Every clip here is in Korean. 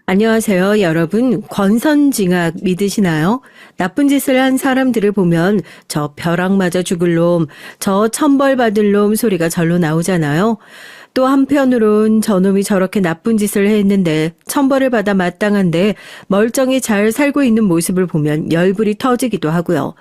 안녕하세요, 여러분. 권선징악 믿으시나요? 나쁜 짓을 한 사람들을 보면 저 벼락 맞아 죽을 놈, 저 천벌 받을 놈 소리가 절로 나오잖아요. 또 한편으론 저놈이 저렇게 나쁜 짓을 했는데 천벌을 받아 마땅한데 멀쩡히 잘 살고 있는 모습을 보면 열불이 터지기도 하고요.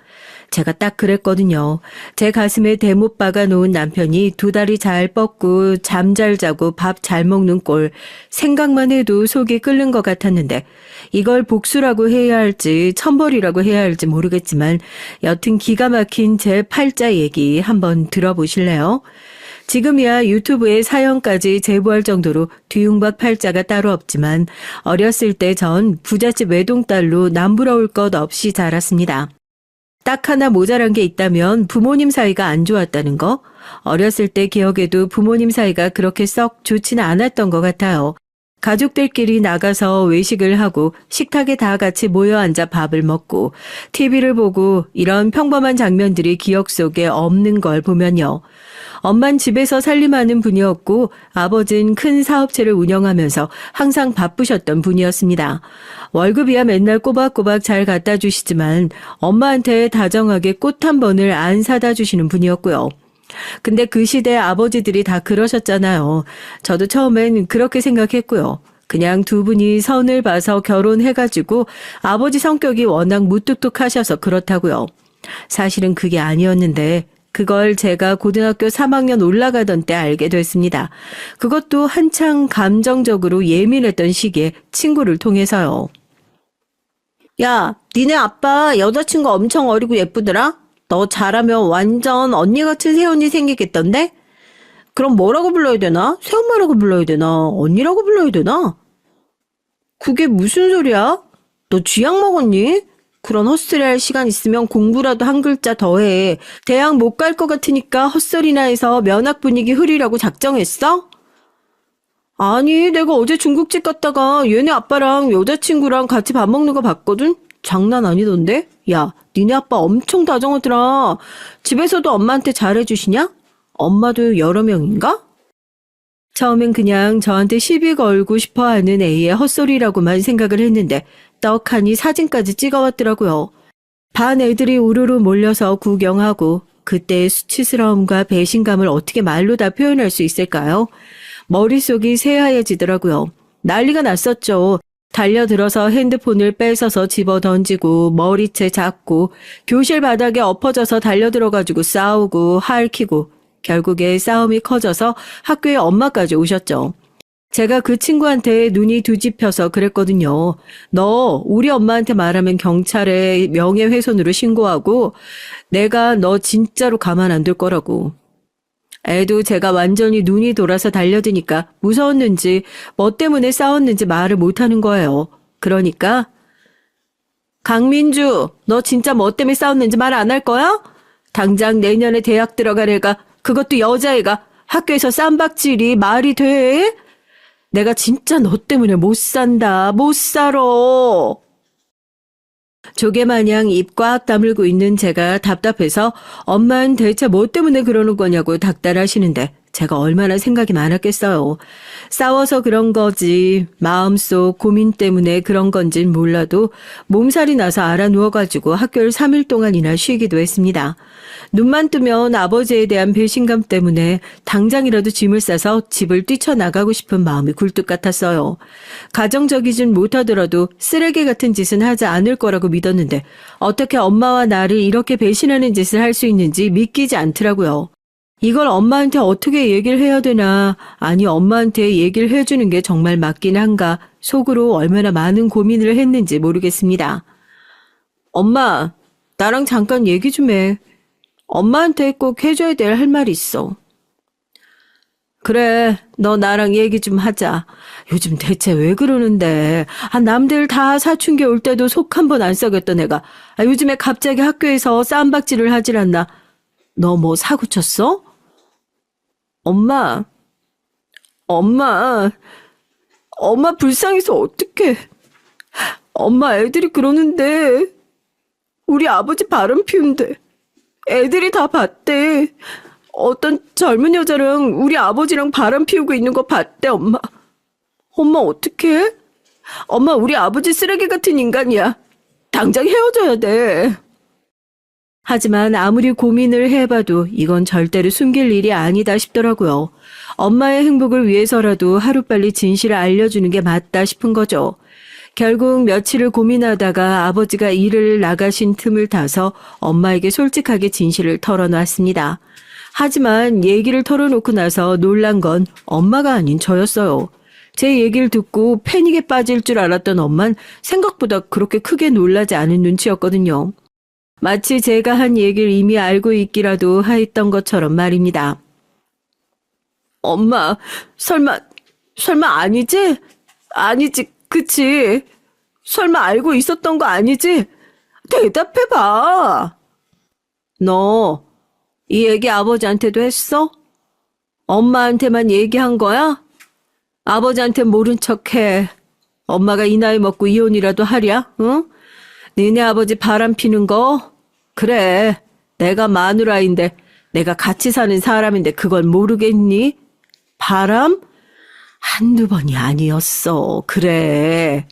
제가 딱 그랬거든요. 제 가슴에 대못 박아 놓은 남편이 두 다리 잘 뻗고 잠 잘 자고 밥 잘 먹는 꼴 생각만 해도 속이 끓는 것 같았는데 이걸 복수라고 해야 할지 천벌이라고 해야 할지 모르겠지만 여튼 기가 막힌 제 팔자 얘기 한번 들어보실래요? 지금이야 유튜브에 사연까지 제보할 정도로 뒤움박 팔자가 따로 없지만 어렸을 때 전 부잣집 외동딸로 남부러울 것 없이 자랐습니다. 딱 하나 모자란 게 있다면 부모님 사이가 안 좋았다는 거? 어렸을 때 기억에도 부모님 사이가 그렇게 썩 좋지는 않았던 것 같아요. 가족들끼리 나가서 외식을 하고 식탁에 다 같이 모여 앉아 밥을 먹고 TV를 보고 이런 평범한 장면들이 기억 속에 없는 걸 보면요. 엄만 집에서 살림하는 분이었고 아버진 큰 사업체를 운영하면서 항상 바쁘셨던 분이었습니다. 월급이야 맨날 꼬박꼬박 잘 갖다 주시지만 엄마한테 다정하게 꽃 한 번을 안 사다 주시는 분이었고요. 근데 그 시대 아버지들이 다 그러셨잖아요. 저도 처음엔 그렇게 생각했고요. 그냥 두 분이 선을 봐서 결혼해가지고 아버지 성격이 워낙 무뚝뚝하셔서 그렇다고요. 사실은 그게 아니었는데 그걸 제가 고등학교 3학년 올라가던 때 알게 됐습니다. 그것도 한창 감정적으로 예민했던 시기에 친구를 통해서요. 야, 니네 아빠 여자친구 엄청 어리고 예쁘더라? 너 잘하면 완전 언니 같은 새언니 생기겠던데? 그럼 뭐라고 불러야 되나? 새엄마라고 불러야 되나? 언니라고 불러야 되나? 그게 무슨 소리야? 너 쥐약 먹었니? 그런 헛소리 할 시간 있으면 공부라도 한 글자 더 해. 대학 못 갈 것 같으니까 헛소리나 해서 면학 분위기 흐리라고 작정했어? 아니, 내가 어제 중국집 갔다가 얘네 아빠랑 여자친구랑 같이 밥 먹는 거 봤거든? 장난 아니던데? 야, 니네 아빠 엄청 다정하더라. 집에서도 엄마한테 잘해주시냐? 엄마도 여러 명인가? 처음엔 그냥 저한테 시비 걸고 싶어하는 A의 헛소리라고만 생각을 했는데 떡하니 사진까지 찍어왔더라고요. 반 애들이 우르르 몰려서 구경하고 그때의 수치스러움과 배신감을 어떻게 말로 다 표현할 수 있을까요? 머릿속이 새하얘지더라고요. 난리가 났었죠. 달려들어서 핸드폰을 뺏어서 집어 던지고 머리채 잡고 교실 바닥에 엎어져서 달려들어가지고 싸우고 할퀴고 결국에 싸움이 커져서 학교에 엄마까지 오셨죠. 제가 그 친구한테 눈이 뒤집혀서 그랬거든요. 너 우리 엄마한테 말하면 경찰에 명예훼손으로 신고하고 내가 너 진짜로 가만 안 둘 거라고. 애도 제가 완전히 눈이 돌아서 달려드니까 무서웠는지 뭐 때문에 싸웠는지 말을 못하는 거예요. 그러니까 강민주, 너 진짜 뭐 때문에 싸웠는지 말 안 할 거야? 당장 내년에 대학 들어갈 애가 그것도 여자애가 학교에서 쌈박질이 말이 돼? 내가 진짜 너 때문에 못 산다. 못 살아. 조개마냥 입 꽉 다물고 있는 제가 답답해서 엄마는 대체 뭐 때문에 그러는 거냐고 닥달하시는데 제가 얼마나 생각이 많았겠어요. 싸워서 그런 거지 마음속 고민 때문에 그런 건진 몰라도 몸살이 나서 알아 누워가지고 학교를 3일 동안이나 쉬기도 했습니다. 눈만 뜨면 아버지에 대한 배신감 때문에 당장이라도 짐을 싸서 집을 뛰쳐나가고 싶은 마음이 굴뚝 같았어요. 가정적이진 못하더라도 쓰레기 같은 짓은 하지 않을 거라고 믿었는데 어떻게 엄마와 나를 이렇게 배신하는 짓을 할 수 있는지 믿기지 않더라고요. 이걸 엄마한테 어떻게 얘기를 해야 되나, 아니 엄마한테 얘기를 해주는 게 정말 맞긴 한가 속으로 얼마나 많은 고민을 했는지 모르겠습니다. 엄마, 나랑 잠깐 얘기 좀 해. 엄마한테 꼭 해줘야 될 할 말이 있어. 그래, 너 나랑 얘기 좀 하자. 요즘 대체 왜 그러는데? 남들 다 사춘기 올 때도 속 한 번 안 썩였던 애가 요즘에 갑자기 학교에서 쌈박질을 하질 않나? 너 뭐 사고 쳤어? 엄마, 엄마 불쌍해서 어떡해. 엄마 애들이 그러는데 우리 아버지 바람 피운대. 애들이 다 봤대. 어떤 젊은 여자랑 우리 아버지랑 바람 피우고 있는 거 봤대, 엄마. 엄마 어떡해? 엄마, 우리 아버지 쓰레기 같은 인간이야. 당장 헤어져야 돼. 하지만 아무리 고민을 해봐도 이건 절대로 숨길 일이 아니다 싶더라고요. 엄마의 행복을 위해서라도 하루빨리 진실을 알려주는 게 맞다 싶은 거죠. 결국 며칠을 고민하다가 아버지가 일을 나가신 틈을 타서 엄마에게 솔직하게 진실을 털어놨습니다. 하지만 얘기를 털어놓고 나서 놀란 건 엄마가 아닌 저였어요. 제 얘기를 듣고 패닉에 빠질 줄 알았던 엄만 생각보다 그렇게 크게 놀라지 않은 눈치였거든요. 마치 제가 한 얘기를 이미 알고 있기라도 하였던 것처럼 말입니다. 엄마, 설마 아니지? 아니지, 그치? 설마 알고 있었던 거 아니지? 대답해봐. 너, 이 얘기 아버지한테도 했어? 엄마한테만 얘기한 거야? 아버지한테 모른 척해. 엄마가 이 나이 먹고 이혼이라도 하랴, 응? 니네 아버지 바람 피는 거? 그래, 내가 마누라인데, 내가 같이 사는 사람인데 그걸 모르겠니? 바람? 한두 번이 아니었어. 그래.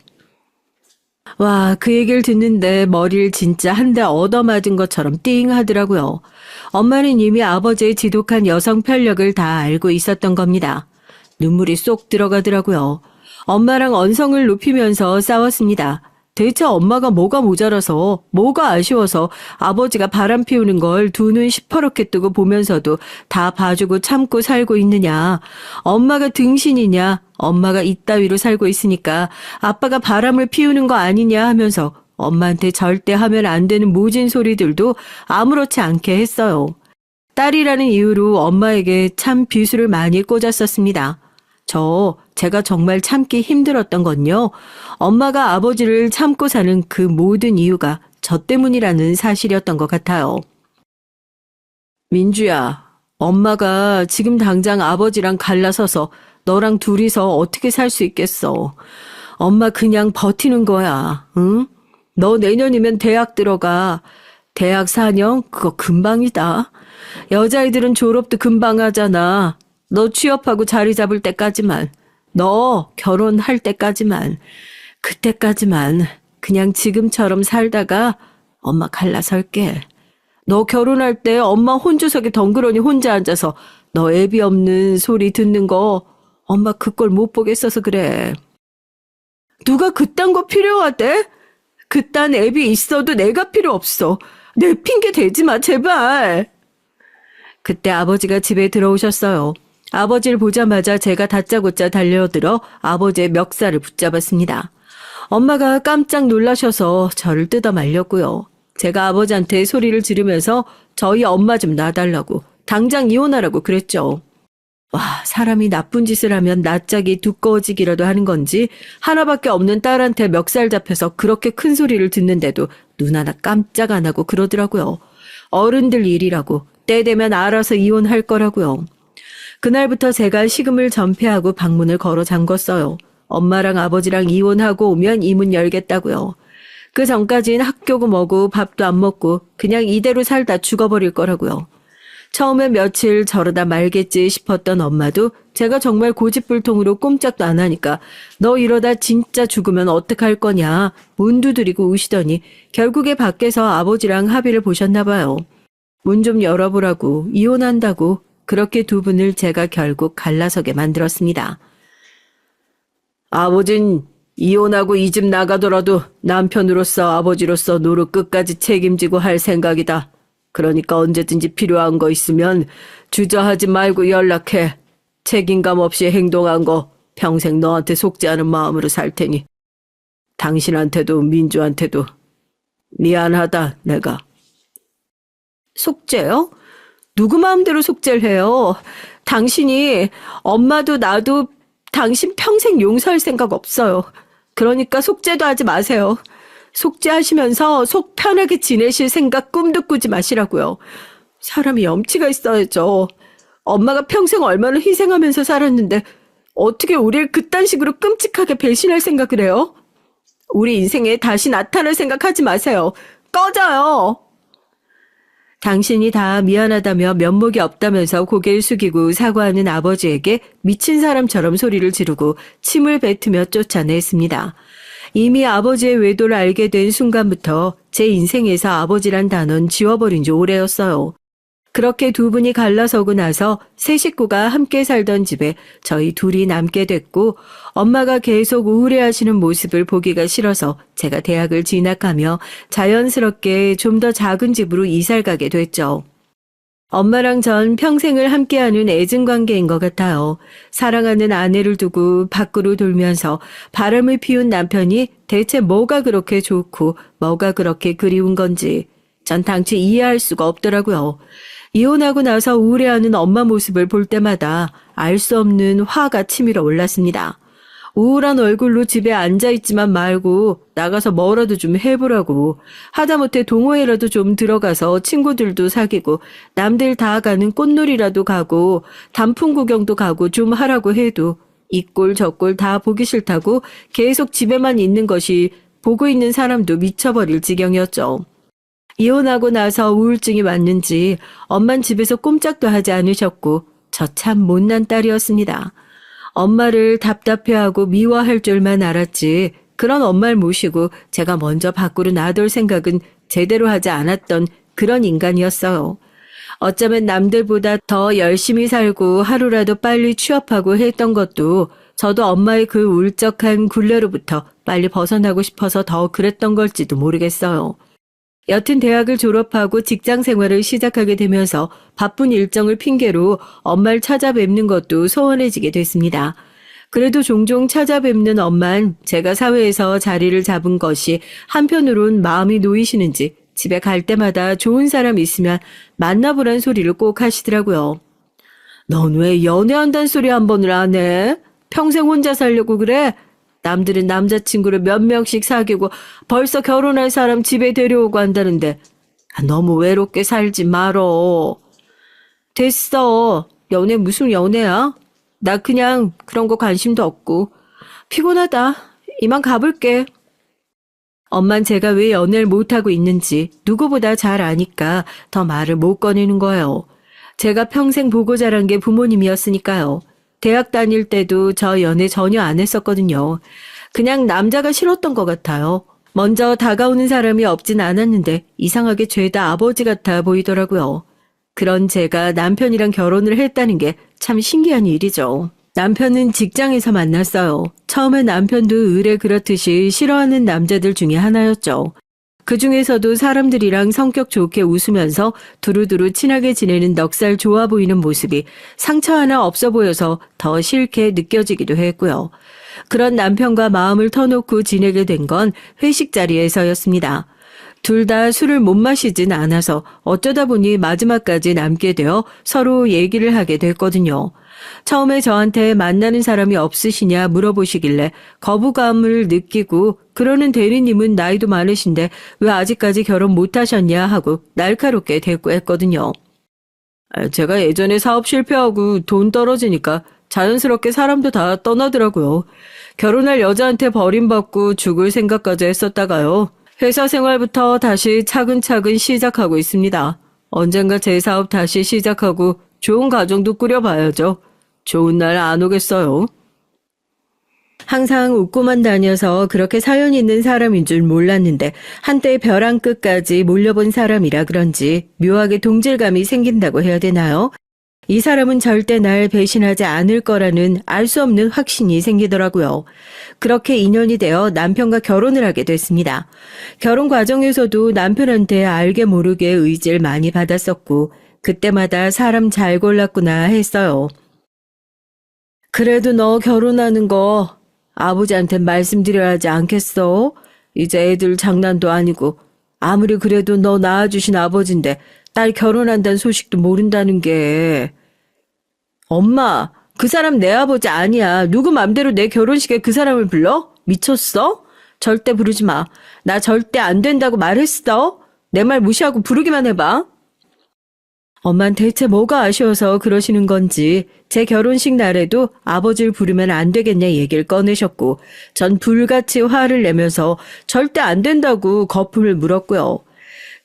와, 그 얘기를 듣는데 머리를 진짜 한 대 얻어맞은 것처럼 띵 하더라고요. 엄마는 이미 아버지의 지독한 여성 편력을 다 알고 있었던 겁니다. 눈물이 쏙 들어가더라고요. 엄마랑 언성을 높이면서 싸웠습니다. 대체 엄마가 뭐가 모자라서, 뭐가 아쉬워서 아버지가 바람 피우는 걸 두 눈 시퍼렇게 뜨고 보면서도 다 봐주고 참고 살고 있느냐. 엄마가 등신이냐. 엄마가 이따위로 살고 있으니까 아빠가 바람을 피우는 거 아니냐 하면서 엄마한테 절대 하면 안 되는 모진 소리들도 아무렇지 않게 했어요. 딸이라는 이유로 엄마에게 참 비수를 많이 꽂았었습니다. 제가 정말 참기 힘들었던 건요. 엄마가 아버지를 참고 사는 그 모든 이유가 저 때문이라는 사실이었던 것 같아요. 민주야, 엄마가 지금 당장 아버지랑 갈라서서 너랑 둘이서 어떻게 살 수 있겠어. 엄마 그냥 버티는 거야, 응? 너 내년이면 대학 들어가. 대학 4년? 그거 금방이다. 여자애들은 졸업도 금방 하잖아. 너 취업하고 자리 잡을 때까지만, 너 결혼할 때까지만, 그때까지만 그냥 지금처럼 살다가 엄마 갈라설게. 너 결혼할 때 엄마 혼주석에 덩그러니 혼자 앉아서 너 애비 없는 소리 듣는 거 엄마 그걸 못 보겠어서 그래. 누가 그딴 거 필요하대? 그딴 애비 있어도 내가 필요 없어. 내 핑계 대지 마, 제발. 그때 아버지가 집에 들어오셨어요. 아버지를 보자마자 제가 다짜고짜 달려들어 아버지의 멱살을 붙잡았습니다. 엄마가 깜짝 놀라셔서 저를 뜯어 말렸고요. 제가 아버지한테 소리를 지르면서 저희 엄마 좀 놔달라고, 당장 이혼하라고 그랬죠. 와, 사람이 나쁜 짓을 하면 낯짝이 두꺼워지기라도 하는 건지 하나밖에 없는 딸한테 멱살 잡혀서 그렇게 큰 소리를 듣는데도 눈 하나 깜짝 안 하고 그러더라고요. 어른들 일이라고, 때 되면 알아서 이혼할 거라고요. 그날부터 제가 식음을 전폐하고 방문을 걸어 잠궜어요. 엄마랑 아버지랑 이혼하고 오면 이 문 열겠다고요. 그 전까진 학교고 뭐고 밥도 안 먹고 그냥 이대로 살다 죽어버릴 거라고요. 처음에 며칠 저러다 말겠지 싶었던 엄마도 제가 정말 고집불통으로 꼼짝도 안 하니까 너 이러다 진짜 죽으면 어떡할 거냐 문 두드리고 우시더니 결국에 밖에서 아버지랑 합의를 보셨나 봐요. 문 좀 열어보라고, 이혼한다고. 그렇게 두 분을 제가 결국 갈라서게 만들었습니다. 아버진 이혼하고 이 집 나가더라도 남편으로서 아버지로서 노릇 끝까지 책임지고 할 생각이다. 그러니까 언제든지 필요한 거 있으면 주저하지 말고 연락해. 책임감 없이 행동한 거 평생 너한테 속지 않은 마음으로 살 테니. 당신한테도 민주한테도 미안하다, 내가. 속죄요? 누구 마음대로 속죄를 해요? 당신이, 엄마도 나도 당신 평생 용서할 생각 없어요. 그러니까 속죄도 하지 마세요. 속죄하시면서 속 편하게 지내실 생각 꿈도 꾸지 마시라고요. 사람이 염치가 있어야죠. 엄마가 평생 얼마나 희생하면서 살았는데 어떻게 우리를 그딴 식으로 끔찍하게 배신할 생각을 해요? 우리 인생에 다시 나타날 생각하지 마세요. 꺼져요. 당신이 다 미안하다며 면목이 없다면서 고개를 숙이고 사과하는 아버지에게 미친 사람처럼 소리를 지르고 침을 뱉으며 쫓아냈습니다. 이미 아버지의 외도를 알게 된 순간부터 제 인생에서 아버지란 단어는 지워버린 지 오래였어요. 그렇게 두 분이 갈라서고 나서 세 식구가 함께 살던 집에 저희 둘이 남게 됐고 엄마가 계속 우울해하시는 모습을 보기가 싫어서 제가 대학을 진학하며 자연스럽게 좀 더 작은 집으로 이사를 가게 됐죠. 엄마랑 전 평생을 함께하는 애증 관계인 것 같아요. 사랑하는 아내를 두고 밖으로 돌면서 바람을 피운 남편이 대체 뭐가 그렇게 좋고 뭐가 그렇게 그리운 건지 전 당최 이해할 수가 없더라고요. 이혼하고 나서 우울해하는 엄마 모습을 볼 때마다 알 수 없는 화가 치밀어 올랐습니다. 우울한 얼굴로 집에 앉아있지만 말고 나가서 뭐라도 좀 해보라고. 하다못해 동호회라도 좀 들어가서 친구들도 사귀고 남들 다 가는 꽃놀이라도 가고 단풍 구경도 가고 좀 하라고 해도 이 꼴 저 꼴 다 보기 싫다고 계속 집에만 있는 것이 보고 있는 사람도 미쳐버릴 지경이었죠. 이혼하고 나서 우울증이 왔는지 엄만 집에서 꼼짝도 하지 않으셨고 저 참 못난 딸이었습니다. 엄마를 답답해하고 미워할 줄만 알았지 그런 엄마를 모시고 제가 먼저 밖으로 나돌 생각은 제대로 하지 않았던 그런 인간이었어요. 어쩌면 남들보다 더 열심히 살고 하루라도 빨리 취업하고 했던 것도 저도 엄마의 그 울적한 굴레로부터 빨리 벗어나고 싶어서 더 그랬던 걸지도 모르겠어요. 여튼 대학을 졸업하고 직장 생활을 시작하게 되면서 바쁜 일정을 핑계로 엄마를 찾아뵙는 것도 소원해지게 됐습니다. 그래도 종종 찾아뵙는 엄만 제가 사회에서 자리를 잡은 것이 한편으론 마음이 놓이시는지 집에 갈 때마다 좋은 사람 있으면 만나보란 소리를 꼭 하시더라고요. 넌 왜 연애한다는 소리 한 번을 안 해? 평생 혼자 살려고 그래? 남들은 남자친구를 몇 명씩 사귀고 벌써 결혼할 사람 집에 데려오고 한다는데 너무 외롭게 살지 말어. 됐어. 연애 무슨 연애야? 나 그냥 그런 거 관심도 없고 피곤하다. 이만 가볼게. 엄만 제가 왜 연애를 못하고 있는지 누구보다 잘 아니까 더 말을 못 꺼내는 거예요. 제가 평생 보고 자란 게 부모님이었으니까요. 대학 다닐 때도 저 연애 전혀 안 했었거든요. 그냥 남자가 싫었던 것 같아요. 먼저 다가오는 사람이 없진 않았는데 이상하게 죄다 아버지 같아 보이더라고요. 그런 제가 남편이랑 결혼을 했다는 게 참 신기한 일이죠. 남편은 직장에서 만났어요. 처음에 남편도 의뢰 그렇듯이 싫어하는 남자들 중에 하나였죠. 그 중에서도 사람들이랑 성격 좋게 웃으면서 두루두루 친하게 지내는 넉살 좋아 보이는 모습이 상처 하나 없어 보여서 더 싫게 느껴지기도 했고요. 그런 남편과 마음을 터놓고 지내게 된 건 회식 자리에서였습니다. 둘 다 술을 못 마시진 않아서 어쩌다 보니 마지막까지 남게 되어 서로 얘기를 하게 됐거든요. 처음에 저한테 만나는 사람이 없으시냐 물어보시길래 거부감을 느끼고 그러는 대리님은 나이도 많으신데 왜 아직까지 결혼 못하셨냐 하고 날카롭게 대꾸했거든요. 제가 예전에 사업 실패하고 돈 떨어지니까 자연스럽게 사람도 다 떠나더라고요. 결혼할 여자한테 버림받고 죽을 생각까지 했었다가요. 회사 생활부터 다시 차근차근 시작하고 있습니다. 언젠가 제 사업 다시 시작하고 좋은 가정도 꾸려봐야죠. 좋은 날 안 오겠어요. 항상 웃고만 다녀서 그렇게 사연 있는 사람인 줄 몰랐는데 한때 벼랑 끝까지 몰려본 사람이라 그런지 묘하게 동질감이 생긴다고 해야 되나요? 이 사람은 절대 날 배신하지 않을 거라는 알 수 없는 확신이 생기더라고요. 그렇게 인연이 되어 남편과 결혼을 하게 됐습니다. 결혼 과정에서도 남편한테 알게 모르게 의지를 많이 받았었고 그때마다 사람 잘 골랐구나 했어요. 그래도 너 결혼하는 거 아버지한테 말씀드려야 하지 않겠어? 이제 애들 장난도 아니고 아무리 그래도 너 낳아주신 아버지인데 딸 결혼한다는 소식도 모른다는 게. 엄마, 그 사람 내 아버지 아니야. 누구 맘대로 내 결혼식에 그 사람을 불러? 미쳤어? 절대 부르지 마. 나 절대 안 된다고 말했어. 내 말 무시하고 부르기만 해봐. 엄만 대체 뭐가 아쉬워서 그러시는 건지 제 결혼식 날에도 아버지를 부르면 안 되겠냐 얘기를 꺼내셨고 전 불같이 화를 내면서 절대 안 된다고 거품을 물었고요.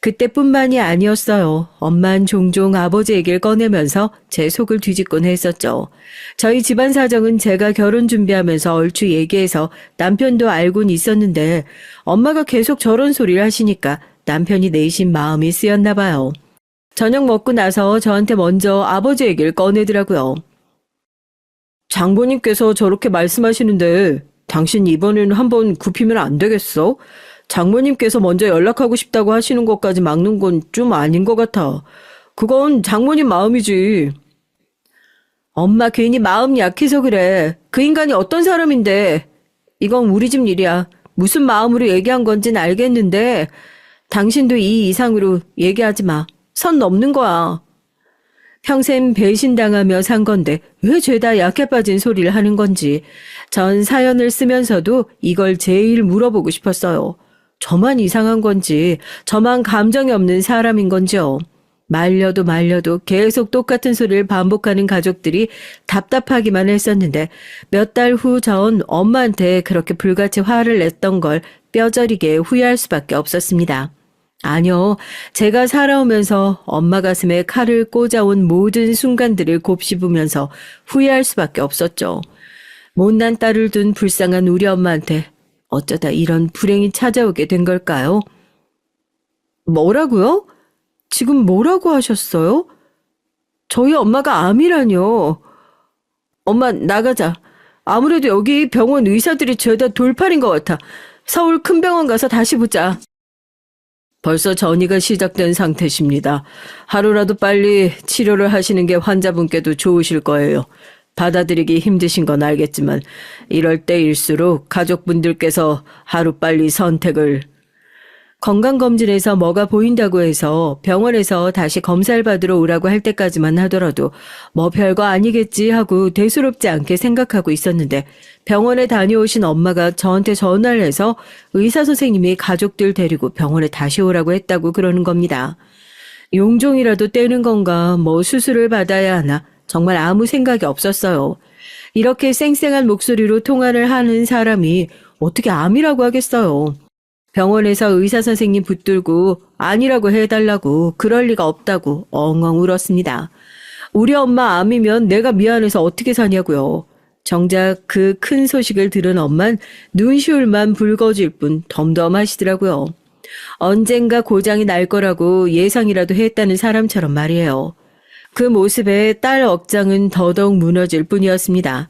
그때뿐만이 아니었어요. 엄만 종종 아버지 얘기를 꺼내면서 제 속을 뒤집곤 했었죠. 저희 집안 사정은 제가 결혼 준비하면서 얼추 얘기해서 남편도 알고는 있었는데 엄마가 계속 저런 소리를 하시니까 남편이 내심 마음이 쓰였나 봐요. 저녁 먹고 나서 저한테 먼저 아버지 얘기를 꺼내더라고요. 장모님께서 저렇게 말씀하시는데 당신 이번에는 한번 굽히면 안 되겠어? 장모님께서 먼저 연락하고 싶다고 하시는 것까지 막는 건 좀 아닌 것 같아. 그건 장모님 마음이지. 엄마 괜히 마음 약해서 그래. 그 인간이 어떤 사람인데. 이건 우리 집 일이야. 무슨 마음으로 얘기한 건진 알겠는데 당신도 이 이상으로 얘기하지 마. 선 넘는 거야. 평생 배신당하며 산 건데 왜 죄다 약해 빠진 소리를 하는 건지 전 사연을 쓰면서도 이걸 제일 물어보고 싶었어요. 저만 이상한 건지 저만 감정이 없는 사람인 건지요. 말려도 말려도 계속 똑같은 소리를 반복하는 가족들이 답답하기만 했었는데 몇 달 후 전 엄마한테 그렇게 불같이 화를 냈던 걸 뼈저리게 후회할 수밖에 없었습니다. 아니요, 제가 살아오면서 엄마 가슴에 칼을 꽂아온 모든 순간들을 곱씹으면서 후회할 수밖에 없었죠. 못난 딸을 둔 불쌍한 우리 엄마한테 어쩌다 이런 불행이 찾아오게 된 걸까요? 뭐라고요? 지금 뭐라고 하셨어요? 저희 엄마가 암이라뇨. 엄마 나가자. 아무래도 여기 병원 의사들이 죄다 돌팔인 것 같아. 서울 큰 병원 가서 다시 보자. 벌써 전이가 시작된 상태십니다. 하루라도 빨리 치료를 하시는 게 환자분께도 좋으실 거예요. 받아들이기 힘드신 건 알겠지만 이럴 때일수록 가족분들께서 하루빨리 선택을. 건강검진에서 뭐가 보인다고 해서 병원에서 다시 검사를 받으러 오라고 할 때까지만 하더라도 뭐 별거 아니겠지 하고 대수롭지 않게 생각하고 있었는데 병원에 다녀오신 엄마가 저한테 전화를 해서 의사 선생님이 가족들 데리고 병원에 다시 오라고 했다고 그러는 겁니다. 용종이라도 떼는 건가 뭐 수술을 받아야 하나 정말 아무 생각이 없었어요. 이렇게 쌩쌩한 목소리로 통화를 하는 사람이 어떻게 암이라고 하겠어요. 병원에서 의사 선생님 붙들고 아니라고 해달라고 그럴 리가 없다고 엉엉 울었습니다. 우리 엄마 암이면 내가 미안해서 어떻게 사냐고요. 정작 그 큰 소식을 들은 엄만 눈시울만 붉어질 뿐 덤덤하시더라고요. 언젠가 고장이 날 거라고 예상이라도 했다는 사람처럼 말이에요. 그 모습에 딸 억장은 더더욱 무너질 뿐이었습니다.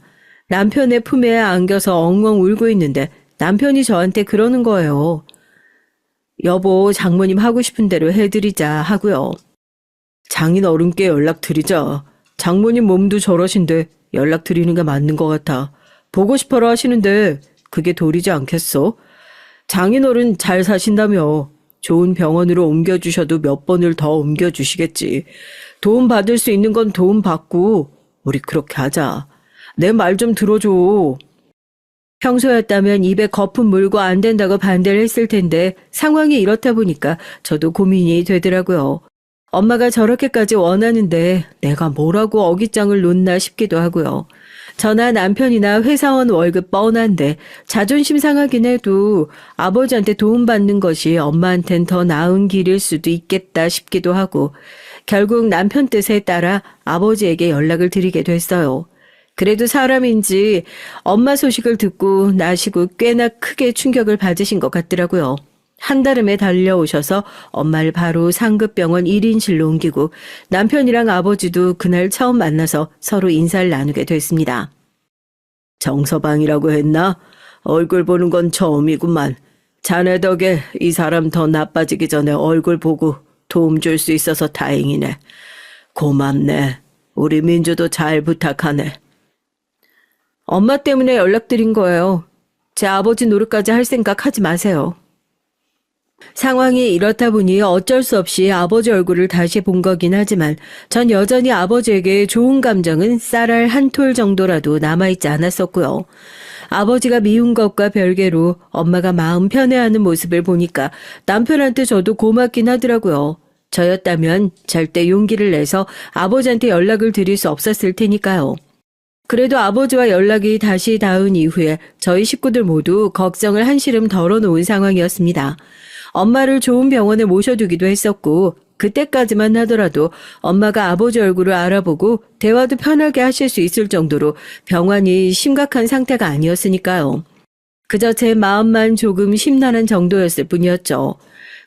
남편의 품에 안겨서 엉엉 울고 있는데 남편이 저한테 그러는 거예요. 여보, 장모님 하고 싶은 대로 해드리자 하고요. 장인 어른께 연락드리자. 장모님 몸도 저러신데 연락드리는 게 맞는 것 같아. 보고 싶어라 하시는데 그게 도리지 않겠어? 장인 어른 잘 사신다며. 좋은 병원으로 옮겨주셔도 몇 번을 더 옮겨주시겠지. 도움 받을 수 있는 건 도움 받고 우리 그렇게 하자. 내 말 좀 들어줘. 평소였다면 입에 거품 물고 안 된다고 반대를 했을 텐데 상황이 이렇다 보니까 저도 고민이 되더라고요. 엄마가 저렇게까지 원하는데 내가 뭐라고 어깃장을 놓나 싶기도 하고요. 저나 남편이나 회사원 월급 뻔한데 자존심 상하긴 해도 아버지한테 도움받는 것이 엄마한텐 더 나은 길일 수도 있겠다 싶기도 하고 결국 남편 뜻에 따라 아버지에게 연락을 드리게 됐어요. 그래도 사람인지 엄마 소식을 듣고 나시고 꽤나 크게 충격을 받으신 것 같더라고요. 한달음에 달려오셔서 엄마를 바로 상급병원 1인실로 옮기고 남편이랑 아버지도 그날 처음 만나서 서로 인사를 나누게 됐습니다. 정서방이라고 했나? 얼굴 보는 건 처음이구만. 자네 덕에 이 사람 더 나빠지기 전에 얼굴 보고 도움 줄 수 있어서 다행이네. 고맙네. 우리 민주도 잘 부탁하네. 엄마 때문에 연락드린 거예요. 제 아버지 노릇까지 할 생각 하지 마세요. 상황이 이렇다 보니 어쩔 수 없이 아버지 얼굴을 다시 본 거긴 하지만 전 여전히 아버지에게 좋은 감정은 쌀알 한 톨 정도라도 남아있지 않았었고요. 아버지가 미운 것과 별개로 엄마가 마음 편해하는 모습을 보니까 남편한테 저도 고맙긴 하더라고요. 저였다면 절대 용기를 내서 아버지한테 연락을 드릴 수 없었을 테니까요. 그래도 아버지와 연락이 다시 닿은 이후에 저희 식구들 모두 걱정을 한시름 덜어놓은 상황이었습니다. 엄마를 좋은 병원에 모셔두기도 했었고 그때까지만 하더라도 엄마가 아버지 얼굴을 알아보고 대화도 편하게 하실 수 있을 정도로 병환이 심각한 상태가 아니었으니까요. 그저 제 마음만 조금 심란한 정도였을 뿐이었죠.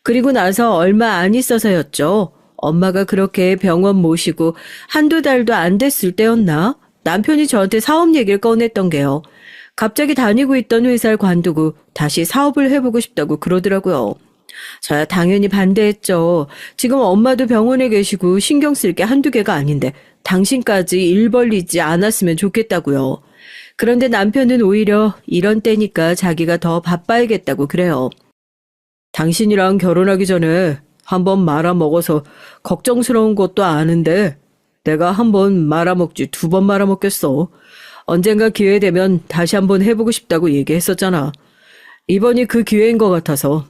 그리고 나서 얼마 안 있어서였죠. 엄마가 그렇게 병원 모시고 한두 달도 안 됐을 때였나? 남편이 저한테 사업 얘기를 꺼냈던 게요. 갑자기 다니고 있던 회사를 관두고 다시 사업을 해보고 싶다고 그러더라고요. 저야 당연히 반대했죠. 지금 엄마도 병원에 계시고 신경 쓸 게 한두 개가 아닌데 당신까지 일 벌리지 않았으면 좋겠다고요. 그런데 남편은 오히려 이런 때니까 자기가 더 바빠야겠다고 그래요. 당신이랑 결혼하기 전에 한번 말아먹어서 걱정스러운 것도 아는데 내가 한번 말아먹지 두 번 말아먹겠어. 언젠가 기회 되면 다시 한번 해보고 싶다고 얘기했었잖아. 이번이 그 기회인 것 같아서.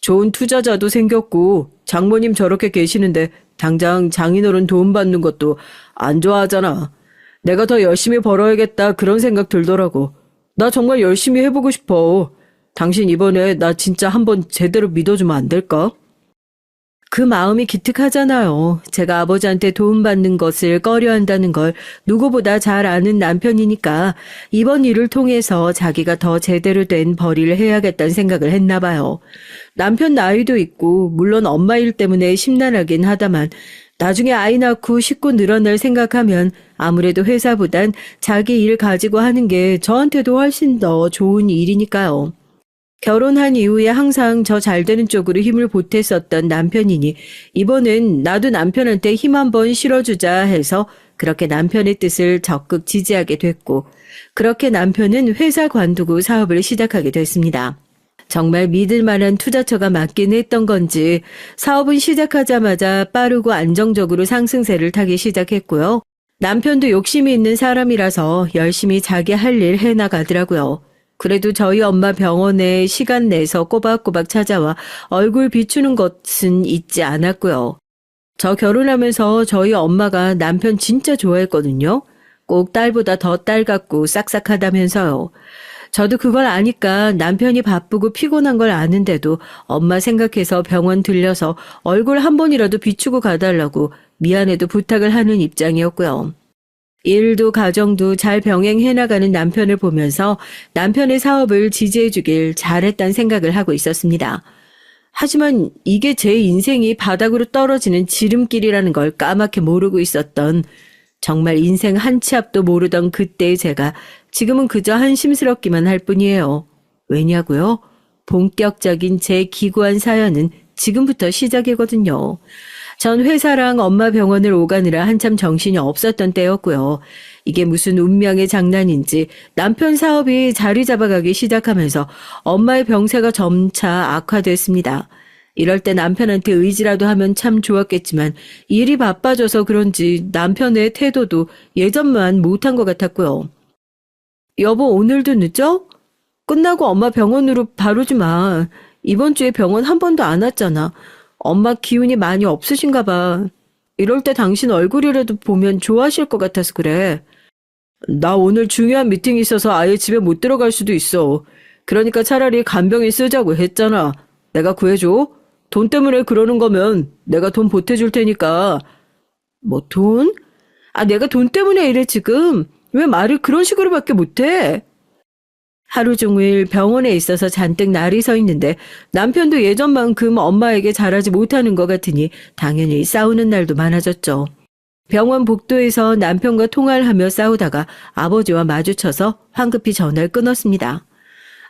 좋은 투자자도 생겼고 장모님 저렇게 계시는데 당장 장인어른 도움받는 것도 안 좋아하잖아. 내가 더 열심히 벌어야겠다 그런 생각 들더라고. 나 정말 열심히 해보고 싶어. 당신 이번에 나 진짜 한번 제대로 믿어주면 안 될까? 그 마음이 기특하잖아요. 제가 아버지한테 도움받는 것을 꺼려한다는 걸 누구보다 잘 아는 남편이니까 이번 일을 통해서 자기가 더 제대로 된 벌이를 해야겠다는 생각을 했나 봐요. 남편 나이도 있고 물론 엄마 일 때문에 심란하긴 하다만 나중에 아이 낳고 식구 늘어날 생각하면 아무래도 회사보단 자기 일 가지고 하는 게 저한테도 훨씬 더 좋은 일이니까요. 결혼한 이후에 항상 저 잘되는 쪽으로 힘을 보탰었던 남편이니 이번엔 나도 남편한테 힘 한번 실어주자 해서 그렇게 남편의 뜻을 적극 지지하게 됐고 그렇게 남편은 회사 관두고 사업을 시작하게 됐습니다. 정말 믿을 만한 투자처가 맞긴 했던 건지 사업은 시작하자마자 빠르고 안정적으로 상승세를 타기 시작했고요. 남편도 욕심이 있는 사람이라서 열심히 자기 할 일 해나가더라고요. 그래도 저희 엄마 병원에 시간 내서 꼬박꼬박 찾아와 얼굴 비추는 것은 잊지 않았고요. 저 결혼하면서 저희 엄마가 남편 진짜 좋아했거든요. 꼭 딸보다 더 딸 같고 싹싹하다면서요. 저도 그걸 아니까 남편이 바쁘고 피곤한 걸 아는데도 엄마 생각해서 병원 들려서 얼굴 한 번이라도 비추고 가달라고 미안해도 부탁을 하는 입장이었고요. 일도 가정도 잘 병행해 나가는 남편을 보면서 남편의 사업을 지지해 주길 잘했다는 생각을 하고 있었습니다. 하지만 이게 제 인생이 바닥으로 떨어지는 지름길이라는 걸 까맣게 모르고 있었던 정말 인생 한 치 앞도 모르던 그때의 제가 지금은 그저 한심스럽기만 할 뿐이에요. 왜냐고요? 본격적인 제 기구한 사연은 지금부터 시작이거든요. 전 회사랑 엄마 병원을 오가느라 한참 정신이 없었던 때였고요. 이게 무슨 운명의 장난인지 남편 사업이 자리 잡아가기 시작하면서 엄마의 병세가 점차 악화됐습니다. 이럴 때 남편한테 의지라도 하면 참 좋았겠지만 일이 바빠져서 그런지 남편의 태도도 예전만 못한 것 같았고요. 여보, 오늘도 늦어? 끝나고 엄마 병원으로 바로 좀 와. 이번 주에 병원 한 번도 안 왔잖아. 엄마 기운이 많이 없으신가 봐. 이럴 때 당신 얼굴이라도 보면 좋아하실 것 같아서 그래. 나 오늘 중요한 미팅이 있어서 아예 집에 못 들어갈 수도 있어. 그러니까 차라리 간병인 쓰자고 했잖아. 내가 구해줘? 돈 때문에 그러는 거면 내가 돈 보태줄 테니까. 뭐 돈? 아, 내가 돈 때문에 이래 지금. 왜 말을 그런 식으로밖에 못해? 하루 종일 병원에 있어서 잔뜩 날이 서 있는데 남편도 예전만큼 엄마에게 잘하지 못하는 것 같으니 당연히 싸우는 날도 많아졌죠. 병원 복도에서 남편과 통화를 하며 싸우다가 아버지와 마주쳐서 황급히 전화를 끊었습니다.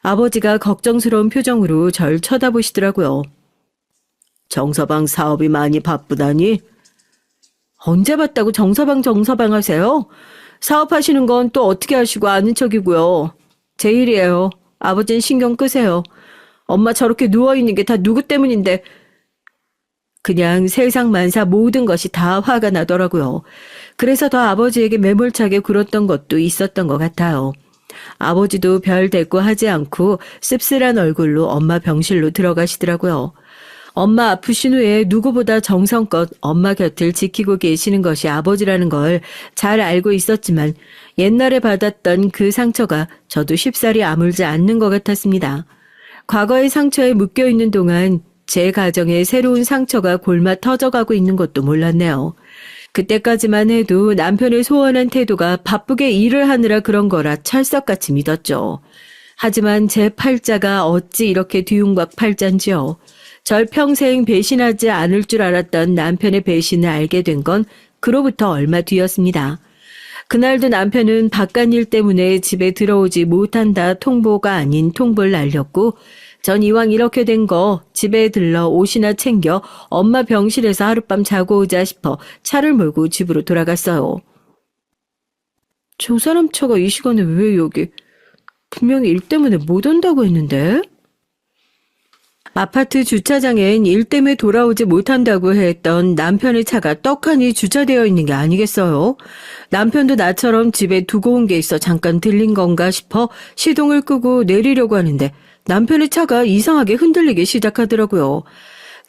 아버지가 걱정스러운 표정으로 절 쳐다보시더라고요. 정서방 사업이 많이 바쁘다니? 언제 봤다고 정서방 하세요? 사업하시는 건 또 어떻게 하시고 아는 척이고요. 제 일이에요. 아버진 신경 끄세요. 엄마 저렇게 누워있는 게 다 누구 때문인데. 그냥 세상 만사 모든 것이 다 화가 나더라고요. 그래서 더 아버지에게 매몰차게 굴었던 것도 있었던 것 같아요. 아버지도 별 대꾸 하지 않고 씁쓸한 얼굴로 엄마 병실로 들어가시더라고요. 엄마 아프신 후에 누구보다 정성껏 엄마 곁을 지키고 계시는 것이 아버지라는 걸 잘 알고 있었지만 옛날에 받았던 그 상처가 저도 쉽사리 아물지 않는 것 같았습니다. 과거의 상처에 묶여 있는 동안 제 가정에 새로운 상처가 골마 터져가고 있는 것도 몰랐네요. 그때까지만 해도 남편의 소원한 태도가 바쁘게 일을 하느라 그런 거라 철석같이 믿었죠. 하지만 제 팔자가 어찌 이렇게 뒤움각 팔자인지요. 절 평생 배신하지 않을 줄 알았던 남편의 배신을 알게 된 건 그로부터 얼마 뒤였습니다. 그날도 남편은 바깥일 때문에 집에 들어오지 못한다 통보가 아닌 통보를 날렸고 전 이왕 이렇게 된 거 집에 들러 옷이나 챙겨 엄마 병실에서 하룻밤 자고 오자 싶어 차를 몰고 집으로 돌아갔어요. 저 사람 차가 이 시간에 왜 여기? 분명히 일 때문에 못 온다고 했는데? 아파트 주차장엔 일 때문에 돌아오지 못한다고 했던 남편의 차가 떡하니 주차되어 있는 게 아니겠어요? 남편도 나처럼 집에 두고 온 게 있어 잠깐 들린 건가 싶어 시동을 끄고 내리려고 하는데 남편의 차가 이상하게 흔들리기 시작하더라고요.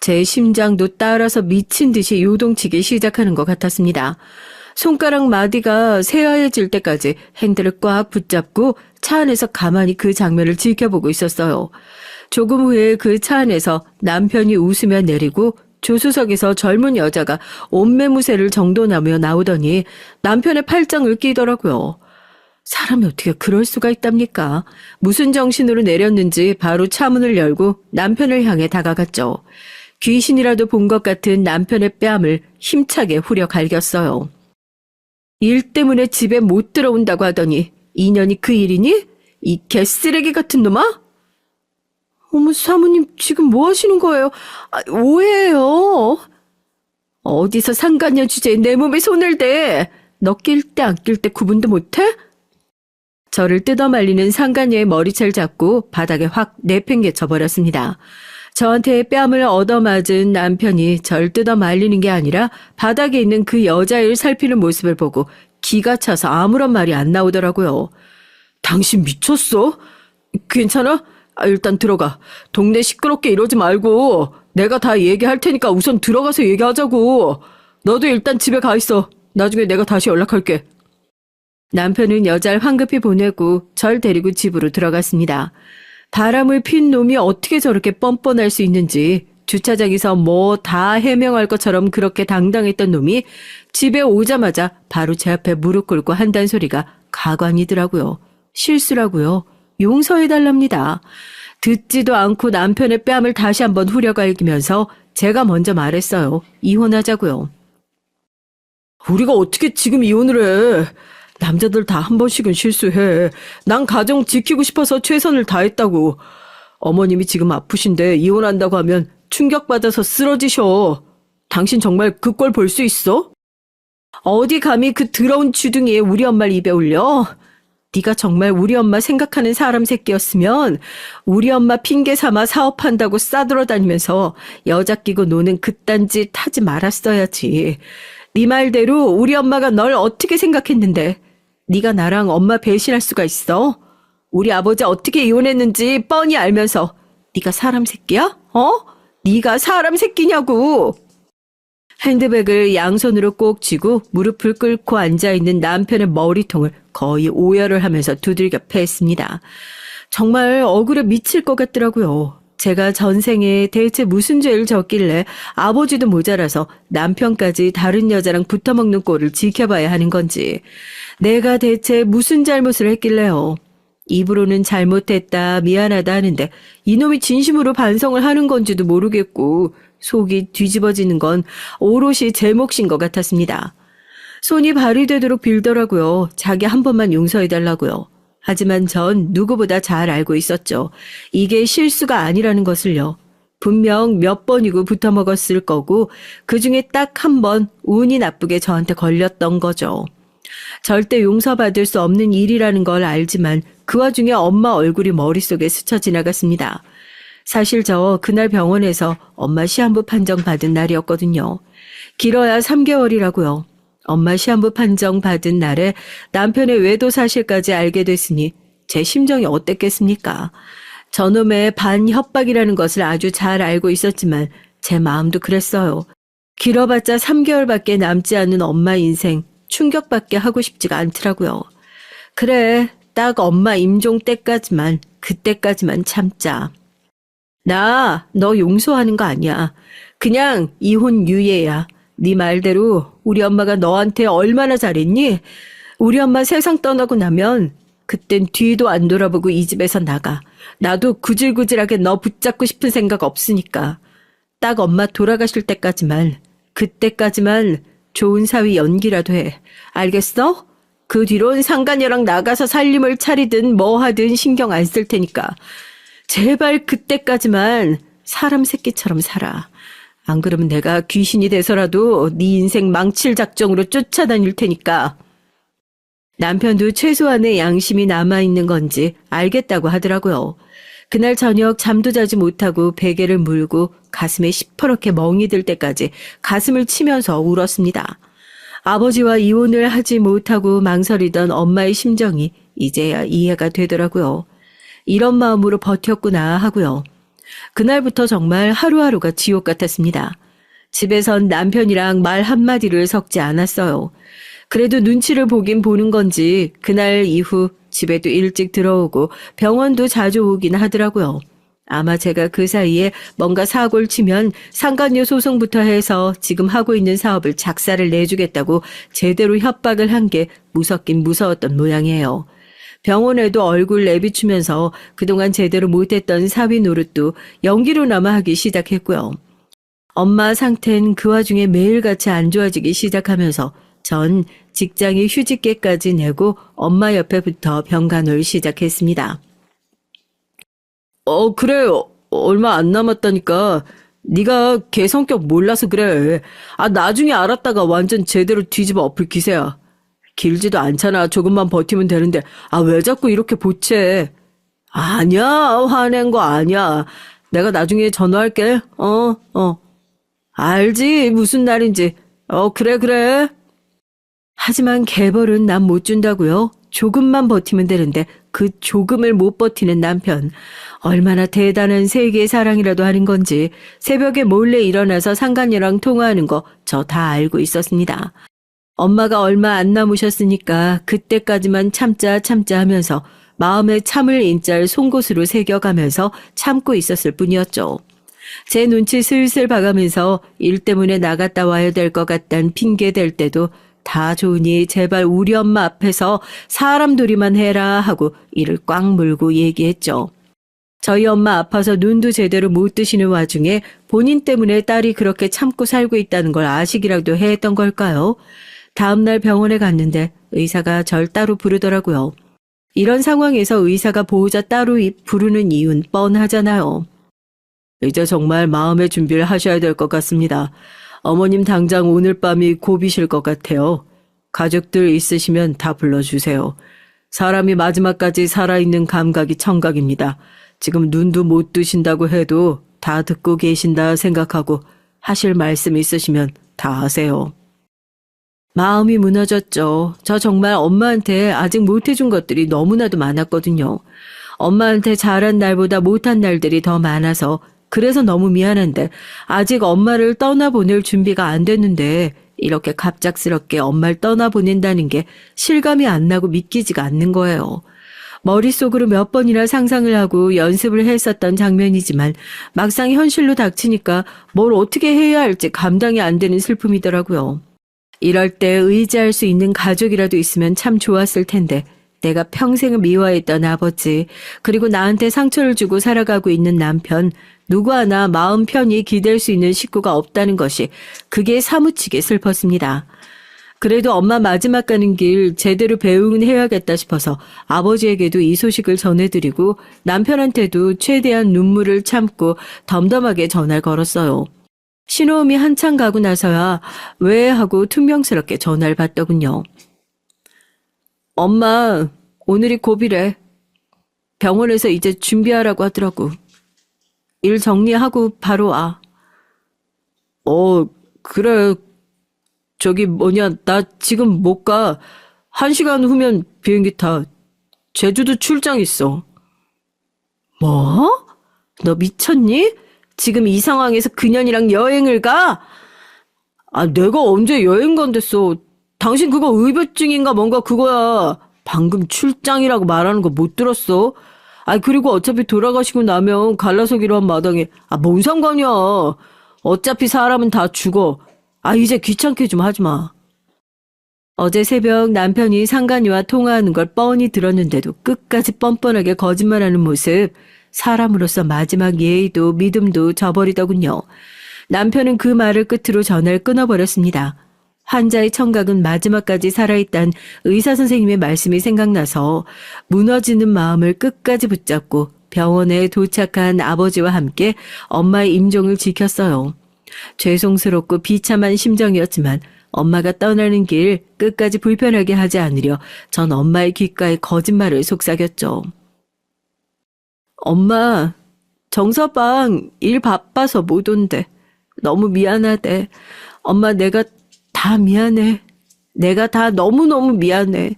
제 심장도 따라서 미친 듯이 요동치기 시작하는 것 같았습니다. 손가락 마디가 새하얘질 때까지 핸들을 꽉 붙잡고 차 안에서 가만히 그 장면을 지켜보고 있었어요. 조금 후에 그 차 안에서 남편이 웃으며 내리고 조수석에서 젊은 여자가 옷매무새를 정돈하며 나오더니 남편의 팔짱을 끼더라고요. 사람이 어떻게 그럴 수가 있답니까? 무슨 정신으로 내렸는지 바로 차 문을 열고 남편을 향해 다가갔죠. 귀신이라도 본 것 같은 남편의 뺨을 힘차게 후려 갈겼어요. 일 때문에 집에 못 들어온다고 하더니 인연이 그 일이니? 이 개쓰레기 같은 놈아? 어머, 사모님 지금 뭐 하시는 거예요? 오해예요. 어디서 상간녀 주제에 내 몸에 손을 대? 너 낄 때 안 낄 때 구분도 못해? 저를 뜯어말리는 상간녀의 머리채를 잡고 바닥에 확 내팽개쳐 버렸습니다. 저한테 뺨을 얻어맞은 남편이 절 뜯어말리는 게 아니라 바닥에 있는 그 여자애를 살피는 모습을 보고 기가 차서 아무런 말이 안 나오더라고요. 당신 미쳤어? 괜찮아? 일단 들어가. 동네 시끄럽게 이러지 말고 내가 다 얘기할 테니까 우선 들어가서 얘기하자고. 너도 일단 집에 가 있어. 나중에 내가 다시 연락할게. 남편은 여자를 황급히 보내고 절 데리고 집으로 들어갔습니다. 바람을 핀 놈이 어떻게 저렇게 뻔뻔할 수 있는지 주차장에서 뭐 다 해명할 것처럼 그렇게 당당했던 놈이 집에 오자마자 바로 제 앞에 무릎 꿇고 한단 소리가 가관이더라고요. 실수라고요. 용서해달랍니다. 듣지도 않고 남편의 뺨을 다시 한번 후려갈기면서 제가 먼저 말했어요. 이혼하자고요. 우리가 어떻게 지금 이혼을 해? 남자들 다 한 번씩은 실수해. 난 가정 지키고 싶어서 최선을 다했다고. 어머님이 지금 아프신데 이혼한다고 하면 충격받아서 쓰러지셔. 당신 정말 그 꼴 볼 수 있어? 어디 감히 그 더러운 주둥이에 우리 엄마를 입에 올려? 네가 정말 우리 엄마 생각하는 사람 새끼였으면 우리 엄마 핑계 삼아 사업한다고 싸돌아다니면서 여자 끼고 노는 그딴 짓 하지 말았어야지. 네 말대로 우리 엄마가 널 어떻게 생각했는데 네가 나랑 엄마 배신할 수가 있어? 우리 아버지 어떻게 이혼했는지 뻔히 알면서 네가 사람 새끼야? 네가 사람 새끼냐고. 핸드백을 양손으로 꼭 쥐고 무릎을 꿇고 앉아있는 남편의 머리통을 거의 오열을 하면서 두들겨 패했습니다. 정말 억울해 미칠 것 같더라고요. 제가 전생에 대체 무슨 죄를 졌길래 아버지도 모자라서 남편까지 다른 여자랑 붙어먹는 꼴을 지켜봐야 하는 건지. 내가 대체 무슨 잘못을 했길래요. 입으로는 잘못했다, 미안하다 하는데 이놈이 진심으로 반성을 하는 건지도 모르겠고 속이 뒤집어지는 건 오롯이 제 몫인 것 같았습니다. 손이 발이 되도록 빌더라고요. 자기 한 번만 용서해달라고요. 하지만 전 누구보다 잘 알고 있었죠. 이게 실수가 아니라는 것을요. 분명 몇 번이고 붙어먹었을 거고 그중에 딱 한 번 운이 나쁘게 저한테 걸렸던 거죠. 절대 용서받을 수 없는 일이라는 걸 알지만 그 와중에 엄마 얼굴이 머릿속에 스쳐 지나갔습니다. 사실 저 그날 병원에서 엄마 시한부 판정 받은 날이었거든요. 길어야 3개월이라고요. 엄마 시한부 판정 받은 날에 남편의 외도 사실까지 알게 됐으니 제 심정이 어땠겠습니까? 저놈의 반협박이라는 것을 아주 잘 알고 있었지만 제 마음도 그랬어요. 길어봤자 3개월밖에 남지 않은 엄마 인생 충격받게 하고 싶지가 않더라고요. 그래, 딱 엄마 임종 때까지만, 그때까지만 참자. 너 용서하는 거 아니야. 그냥 이혼 유예야. 네 말대로 우리 엄마가 너한테 얼마나 잘했니? 우리 엄마 세상 떠나고 나면 그땐 뒤도 안 돌아보고 이 집에서 나가. 나도 구질구질하게 너 붙잡고 싶은 생각 없으니까. 딱 엄마 돌아가실 때까지만, 그때까지만 좋은 사위 연기라도 해. 알겠어? 그 뒤론 상간녀랑 나가서 살림을 차리든 뭐 하든 신경 안 쓸 테니까. 제발 그때까지만 사람 새끼처럼 살아. 안 그러면 내가 귀신이 돼서라도 네 인생 망칠 작정으로 쫓아다닐 테니까. 남편도 최소한의 양심이 남아있는 건지 알겠다고 하더라고요. 그날 저녁 잠도 자지 못하고 베개를 물고 가슴에 시퍼렇게 멍이 들 때까지 가슴을 치면서 울었습니다. 아버지와 이혼을 하지 못하고 망설이던 엄마의 심정이 이제야 이해가 되더라고요. 이런 마음으로 버텼구나 하고요. 그날부터 정말 하루하루가 지옥 같았습니다. 집에선 남편이랑 말 한마디를 섞지 않았어요. 그래도 눈치를 보긴 보는 건지 그날 이후 집에도 일찍 들어오고 병원도 자주 오긴 하더라고요. 아마 제가 그 사이에 뭔가 사고를 치면 상간녀 소송부터 해서 지금 하고 있는 사업을 작사를 내주겠다고 제대로 협박을 한 게 무섭긴 무서웠던 모양이에요. 병원에도 얼굴 내비추면서 그동안 제대로 못했던 사위 노릇도 연기로나마 하기 시작했고요. 엄마 상태는 그 와중에 매일같이 안 좋아지기 시작하면서 전 직장에 휴직계까지 내고 엄마 옆에 붙어 병간호를 시작했습니다. 그래. 얼마 안 남았다니까. 네가 걔 성격 몰라서 그래. 나중에 알았다가 완전 제대로 뒤집어 엎을 기세야. 길지도 않잖아. 조금만 버티면 되는데. 왜 자꾸 이렇게 보채. 아니야. 화낸 거 아니야. 내가 나중에 전화할게. 알지. 무슨 날인지. 그래. 하지만 개벌은 난 못 준다고요. 조금만 버티면 되는데 그 조금을 못 버티는 남편. 얼마나 대단한 세계의 사랑이라도 하는 건지 새벽에 몰래 일어나서 상간녀랑 통화하는 거 저 다 알고 있었습니다. 엄마가 얼마 안 남으셨으니까 그때까지만 참자 하면서 마음에 참을 인자를 송곳으로 새겨가면서 참고 있었을 뿐이었죠. 제 눈치 슬슬 봐가면서 일 때문에 나갔다 와야 될 것 같단 핑계 댈 때도 다 좋으니 제발 우리 엄마 앞에서 사람들이만 해라 하고 이를 꽉 물고 얘기했죠. 저희 엄마 아파서 눈도 제대로 못 뜨시는 와중에 본인 때문에 딸이 그렇게 참고 살고 있다는 걸 아시기라도 했던 걸까요? 다음날 병원에 갔는데 의사가 절 따로 부르더라고요. 이런 상황에서 의사가 보호자 따로 부르는 이유는 뻔하잖아요. 이제 정말 마음의 준비를 하셔야 될 것 같습니다. 어머님 당장 오늘 밤이 고비실 것 같아요. 가족들 있으시면 다 불러주세요. 사람이 마지막까지 살아있는 감각이 청각입니다. 지금 눈도 못 뜨신다고 해도 다 듣고 계신다 생각하고 하실 말씀 있으시면 다 하세요. 마음이 무너졌죠. 저 정말 엄마한테 아직 못해준 것들이 너무나도 많았거든요. 엄마한테 잘한 날보다 못한 날들이 더 많아서 그래서 너무 미안한데 아직 엄마를 떠나보낼 준비가 안 됐는데 이렇게 갑작스럽게 엄마를 떠나보낸다는 게 실감이 안 나고 믿기지가 않는 거예요. 머릿속으로 몇 번이나 상상을 하고 연습을 했었던 장면이지만 막상 현실로 닥치니까 뭘 어떻게 해야 할지 감당이 안 되는 슬픔이더라고요. 이럴 때 의지할 수 있는 가족이라도 있으면 참 좋았을 텐데 내가 평생을 미워했던 아버지, 그리고 나한테 상처를 주고 살아가고 있는 남편, 누구 하나 마음 편히 기댈 수 있는 식구가 없다는 것이 그게 사무치게 슬펐습니다. 그래도 엄마 마지막 가는 길 제대로 배웅은 해야겠다 싶어서 아버지에게도 이 소식을 전해드리고 남편한테도 최대한 눈물을 참고 덤덤하게 전화를 걸었어요. 신호음이 한참 가고 나서야 왜 하고 퉁명스럽게 전화를 받더군요. 엄마, 오늘이 고비래. 병원에서 이제 준비하라고 하더라고. 일 정리하고 바로 와. 그래. 나 지금 못 가. 1시간 후면 비행기 타. 제주도 출장 있어. 뭐? 너 미쳤니? 지금 이 상황에서 그년이랑 여행을 가? 아, 내가 언제 여행 간댔어. 당신 그거 의료증인가 뭔가 그거야. 방금 출장이라고 말하는 거 못 들었어? 아, 그리고 어차피 돌아가시고 나면 갈라서기로 한 마당에, 아, 뭔 상관이야. 어차피 사람은 다 죽어. 아, 이제 귀찮게 좀 하지 마. 어제 새벽 남편이 상간이와 통화하는 걸 뻔히 들었는데도 끝까지 뻔뻔하게 거짓말하는 모습, 사람으로서 마지막 예의도 믿음도 저버리더군요. 남편은 그 말을 끝으로 전화를 끊어버렸습니다. 환자의 청각은 마지막까지 살아있단 의사 선생님의 말씀이 생각나서 무너지는 마음을 끝까지 붙잡고 병원에 도착한 아버지와 함께 엄마의 임종을 지켰어요. 죄송스럽고 비참한 심정이었지만 엄마가 떠나는 길 끝까지 불편하게 하지 않으려 전 엄마의 귓가에 거짓말을 속삭였죠. 엄마, 정서방 일 바빠서 못 온대. 너무 미안하대. 엄마, 내가 다 미안해. 내가 다 너무너무 미안해.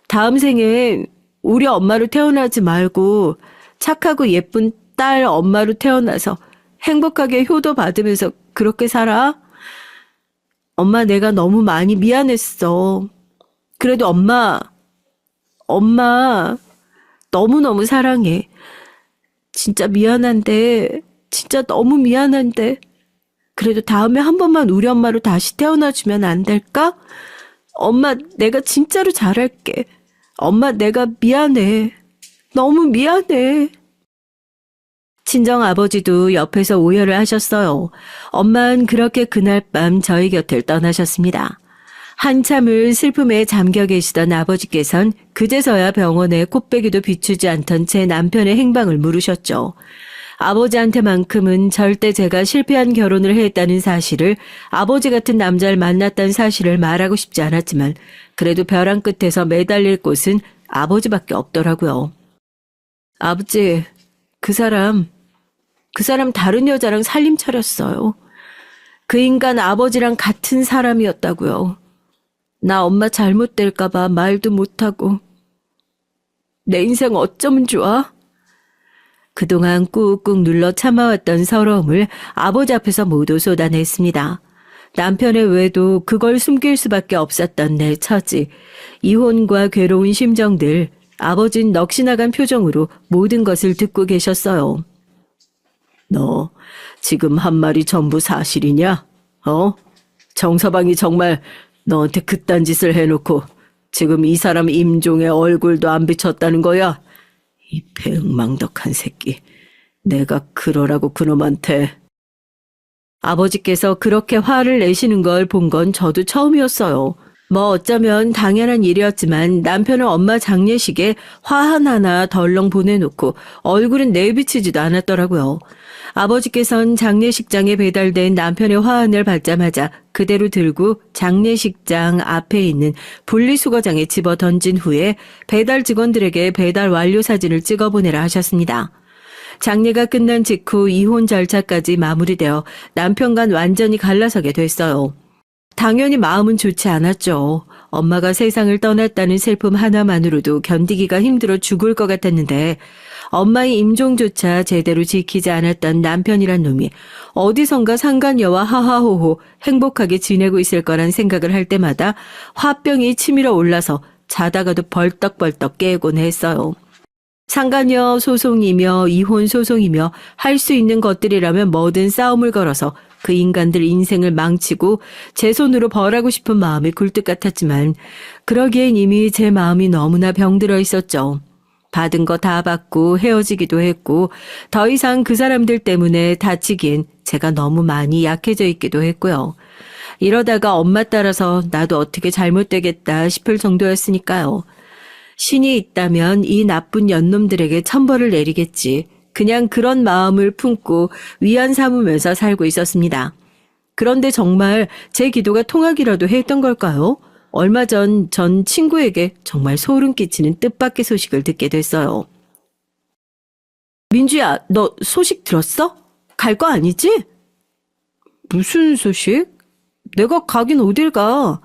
다음 생에 우리 엄마로 태어나지 말고 착하고 예쁜 딸 엄마로 태어나서 행복하게 효도 받으면서 그렇게 살아? 엄마, 내가 너무 많이 미안했어. 그래도 엄마 너무너무 사랑해. 진짜 미안한데, 진짜 너무 미안한데 그래도 다음에 한 번만 우리 엄마로 다시 태어나주면 안 될까? 엄마, 내가 진짜로 잘할게. 엄마, 내가 미안해. 너무 미안해. 친정 아버지도 옆에서 오열을 하셨어요. 엄마는 그렇게 그날 밤 저희 곁을 떠나셨습니다. 한참을 슬픔에 잠겨 계시던 아버지께선 그제서야 병원에 콧배기도 비추지 않던 제 남편의 행방을 물으셨죠. 아버지한테만큼은 절대 제가 실패한 결혼을 했다는 사실을, 아버지 같은 남자를 만났다는 사실을 말하고 싶지 않았지만 그래도 벼랑 끝에서 매달릴 곳은 아버지밖에 없더라고요. 아버지, 그 사람 다른 여자랑 살림 차렸어요. 그 인간 아버지랑 같은 사람이었다고요. 나 엄마 잘못될까봐 말도 못하고. 내 인생 어쩌면 좋아? 그동안 꾹꾹 눌러 참아왔던 서러움을 아버지 앞에서 모두 쏟아냈습니다. 남편의 외도 그걸 숨길 수밖에 없었던 내 처지, 이혼과 괴로운 심정들, 아버진 넋이 나간 표정으로 모든 것을 듣고 계셨어요. 너 지금 한 말이 전부 사실이냐? 정서방이 정말 너한테 그딴 짓을 해놓고 지금 이 사람 임종의 얼굴도 안 비쳤다는 거야? 이 배은망덕한 새끼. 내가 그러라고 그놈한테. 아버지께서 그렇게 화를 내시는 걸 본 건 저도 처음이었어요. 뭐 어쩌면 당연한 일이었지만 남편은 엄마 장례식에 화 하나하나 덜렁 보내놓고 얼굴은 내비치지도 않았더라고요. 아버지께선 장례식장에 배달된 남편의 화환을 받자마자 그대로 들고 장례식장 앞에 있는 분리수거장에 집어 던진 후에 배달 직원들에게 배달 완료 사진을 찍어보내라 하셨습니다. 장례가 끝난 직후 이혼 절차까지 마무리되어 남편과 완전히 갈라서게 됐어요. 당연히 마음은 좋지 않았죠. 엄마가 세상을 떠났다는 슬픔 하나만으로도 견디기가 힘들어 죽을 것 같았는데 엄마의 임종조차 제대로 지키지 않았던 남편이란 놈이 어디선가 상간녀와 하하호호 행복하게 지내고 있을 거란 생각을 할 때마다 화병이 치밀어 올라서 자다가도 벌떡벌떡 깨곤 했어요. 상간녀 소송이며 이혼 소송이며 할 수 있는 것들이라면 뭐든 싸움을 걸어서 그 인간들 인생을 망치고 제 손으로 벌하고 싶은 마음이 굴뚝 같았지만 그러기엔 이미 제 마음이 너무나 병들어 있었죠. 받은 거 다 받고 헤어지기도 했고 더 이상 그 사람들 때문에 다치기엔 제가 너무 많이 약해져 있기도 했고요. 이러다가 엄마 따라서 나도 어떻게 잘못되겠다 싶을 정도였으니까요. 신이 있다면 이 나쁜 연놈들에게 천벌을 내리겠지. 그냥 그런 마음을 품고 위안 삼으면서 살고 있었습니다. 그런데 정말 제 기도가 통하기라도 했던 걸까요? 얼마 전 친구에게 정말 소름 끼치는 뜻밖의 소식을 듣게 됐어요. 민주야, 너 소식 들었어? 갈 거 아니지? 무슨 소식? 내가 가긴 어딜 가?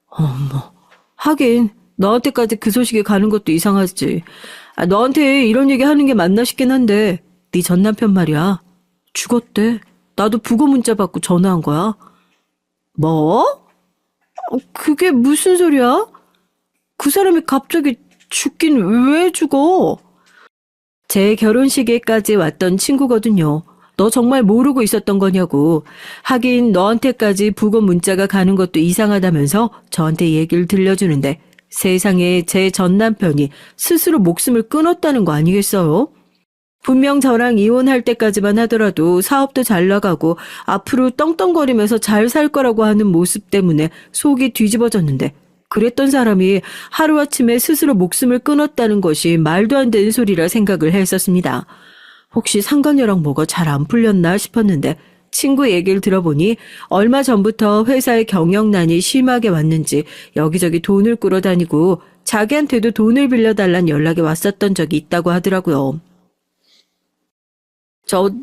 어머, 하긴 너한테까지 그 소식이 가는 것도 이상하지. 너한테 이런 얘기 하는 게 맞나 싶긴 한데 네 전 남편 말이야. 죽었대. 나도 부고 문자 받고 전화한 거야. 뭐? 그게 무슨 소리야? 그 사람이 갑자기 죽긴 왜 죽어? 제 결혼식에까지 왔던 친구거든요. 너 정말 모르고 있었던 거냐고. 하긴 너한테까지 부고 문자가 가는 것도 이상하다면서 저한테 얘기를 들려주는데 세상에 제 전 남편이 스스로 목숨을 끊었다는 거 아니겠어요? 분명 저랑 이혼할 때까지만 하더라도 사업도 잘 나가고 앞으로 떵떵거리면서 잘 살 거라고 하는 모습 때문에 속이 뒤집어졌는데 그랬던 사람이 하루아침에 스스로 목숨을 끊었다는 것이 말도 안 되는 소리라 생각을 했었습니다. 혹시 상간녀랑 뭐가 잘 안 풀렸나 싶었는데 친구 얘기를 들어보니 얼마 전부터 회사의 경영난이 심하게 왔는지 여기저기 돈을 끌어다니고 자기한테도 돈을 빌려달란 연락이 왔었던 적이 있다고 하더라고요.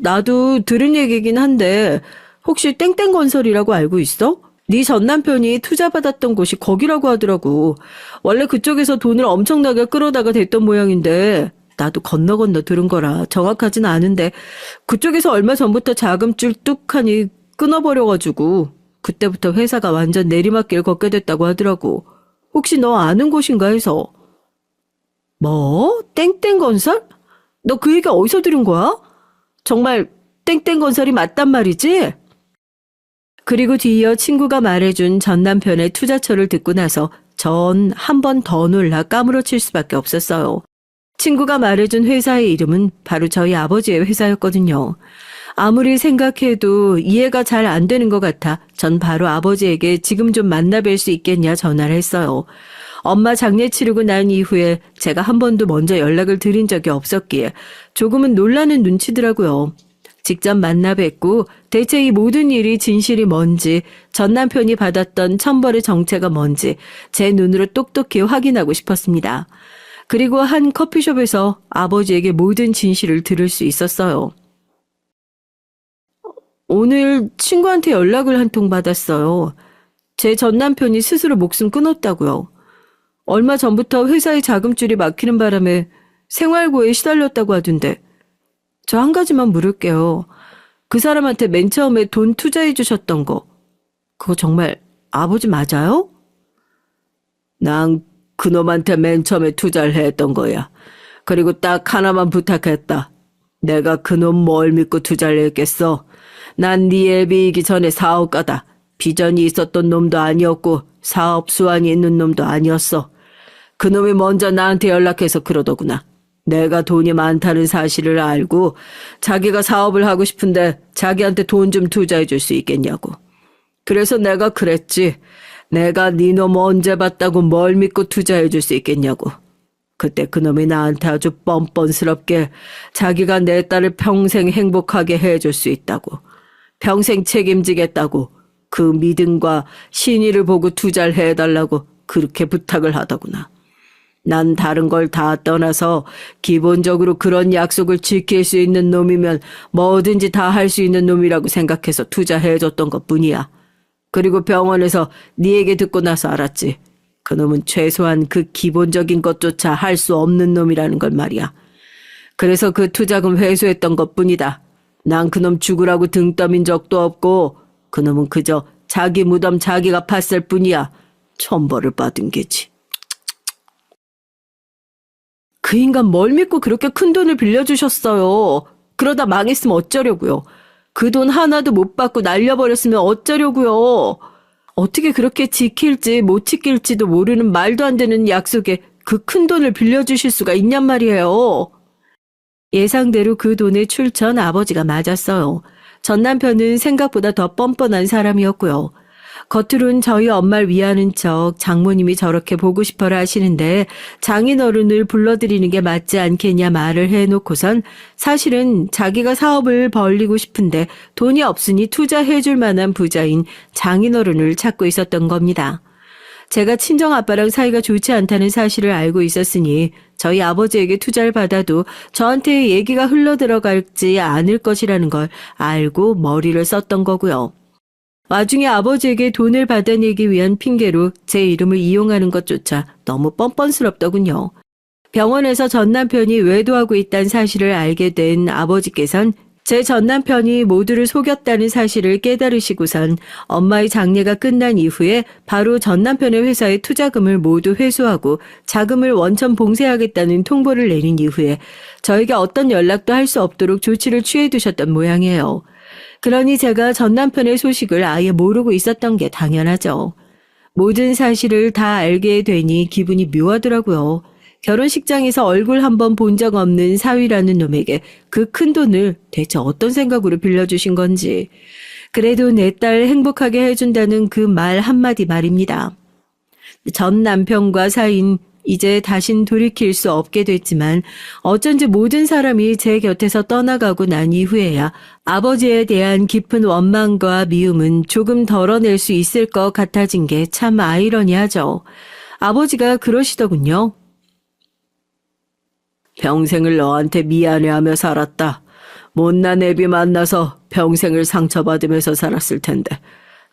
나도 들은 얘기긴 한데 혹시 땡땡건설이라고 알고 있어? 네 전 남편이 투자받았던 곳이 거기라고 하더라고. 원래 그쪽에서 돈을 엄청나게 끌어다가 됐던 모양인데 나도 건너 들은 거라 정확하진 않은데 그쪽에서 얼마 전부터 자금줄 뚝하니 끊어버려가지고 그때부터 회사가 완전 내리막길 걷게 됐다고 하더라고. 혹시 너 아는 곳인가 해서. 뭐? 땡땡건설? 너 그 얘기 어디서 들은 거야? 정말 땡땡건설이 맞단 말이지? 그리고 뒤이어 친구가 말해준 전 남편의 투자처를 듣고 나서 전 한 번 더 놀라 까무러칠 수밖에 없었어요. 친구가 말해준 회사의 이름은 바로 저희 아버지의 회사였거든요. 아무리 생각해도 이해가 잘 안 되는 것 같아 전 바로 아버지에게 지금 좀 만나뵐 수 있겠냐 전화를 했어요. 엄마 장례 치르고 난 이후에 제가 한 번도 먼저 연락을 드린 적이 없었기에 조금은 놀라는 눈치더라고요. 직접 만나 뵙고 대체 이 모든 일이 진실이 뭔지 전 남편이 받았던 천벌의 정체가 뭔지 제 눈으로 똑똑히 확인하고 싶었습니다. 그리고 한 커피숍에서 아버지에게 모든 진실을 들을 수 있었어요. 오늘 친구한테 연락을 한 통 받았어요. 제 전 남편이 스스로 목숨 끊었다고요. 얼마 전부터 회사의 자금줄이 막히는 바람에 생활고에 시달렸다고 하던데 저 한 가지만 물을게요. 그 사람한테 맨 처음에 돈 투자해 주셨던 거 그거 정말 아버지 맞아요? 난 그놈한테 맨 처음에 투자를 했던 거야. 그리고 딱 하나만 부탁했다. 내가 그놈 뭘 믿고 투자를 했겠어. 난 네 애비이기 전에 사업가다. 비전이 있었던 놈도 아니었고 사업 수완이 있는 놈도 아니었어. 그놈이 먼저 나한테 연락해서 그러더구나. 내가 돈이 많다는 사실을 알고 자기가 사업을 하고 싶은데 자기한테 돈 좀 투자해 줄 수 있겠냐고. 그래서 내가 그랬지. 내가 네 놈 언제 봤다고 뭘 믿고 투자해 줄 수 있겠냐고. 그때 그놈이 나한테 아주 뻔뻔스럽게 자기가 내 딸을 평생 행복하게 해줄 수 있다고. 평생 책임지겠다고. 그 믿음과 신의를 보고 투자를 해달라고 그렇게 부탁을 하더구나. 난 다른 걸 다 떠나서 기본적으로 그런 약속을 지킬 수 있는 놈이면 뭐든지 다 할 수 있는 놈이라고 생각해서 투자해줬던 것뿐이야. 그리고 병원에서 네 얘기 듣고 나서 알았지. 그놈은 최소한 그 기본적인 것조차 할 수 없는 놈이라는 걸 말이야. 그래서 그 투자금 회수했던 것뿐이다. 난 그놈 죽으라고 등 떠민 적도 없고 그놈은 그저 자기 무덤 자기가 팠을 뿐이야. 천벌을 받은 게지. 그 인간 뭘 믿고 그렇게 큰 돈을 빌려주셨어요. 그러다 망했으면 어쩌려고요. 그 돈 하나도 못 받고 날려버렸으면 어쩌려고요. 어떻게 그렇게 지킬지 못 지킬지도 모르는 말도 안 되는 약속에 그 큰 돈을 빌려주실 수가 있냔 말이에요. 예상대로 그 돈의 출처는 아버지가 맞았어요. 전 남편은 생각보다 더 뻔뻔한 사람이었고요. 겉으론 저희 엄마를 위하는 척 장모님이 저렇게 보고 싶어라 하시는데 장인어른을 불러들이는 게 맞지 않겠냐 말을 해놓고선 사실은 자기가 사업을 벌리고 싶은데 돈이 없으니 투자해줄 만한 부자인 장인어른을 찾고 있었던 겁니다. 제가 친정아빠랑 사이가 좋지 않다는 사실을 알고 있었으니 저희 아버지에게 투자를 받아도 저한테 얘기가 흘러들어갈지 않을 것이라는 걸 알고 머리를 썼던 거고요. 와중에 아버지에게 돈을 받아내기 위한 핑계로 제 이름을 이용하는 것조차 너무 뻔뻔스럽더군요. 병원에서 전 남편이 외도하고 있다는 사실을 알게 된 아버지께선 제 전 남편이 모두를 속였다는 사실을 깨달으시고선 엄마의 장례가 끝난 이후에 바로 전 남편의 회사에 투자금을 모두 회수하고 자금을 원천 봉쇄하겠다는 통보를 내린 이후에 저에게 어떤 연락도 할 수 없도록 조치를 취해 두셨던 모양이에요. 그러니 제가 전 남편의 소식을 아예 모르고 있었던 게 당연하죠. 모든 사실을 다 알게 되니 기분이 묘하더라고요. 결혼식장에서 얼굴 한번 본 적 없는 사위라는 놈에게 그 큰 돈을 대체 어떤 생각으로 빌려주신 건지. 그래도 내 딸 행복하게 해준다는 그 말 한마디 말입니다. 전 남편과 사이는 이제 다신 돌이킬 수 없게 됐지만 어쩐지 모든 사람이 제 곁에서 떠나가고 난 이후에야 아버지에 대한 깊은 원망과 미움은 조금 덜어낼 수 있을 것 같아진 게 참 아이러니하죠. 아버지가 그러시더군요. 평생을 너한테 미안해하며 살았다. 못난 애비 만나서 평생을 상처받으면서 살았을 텐데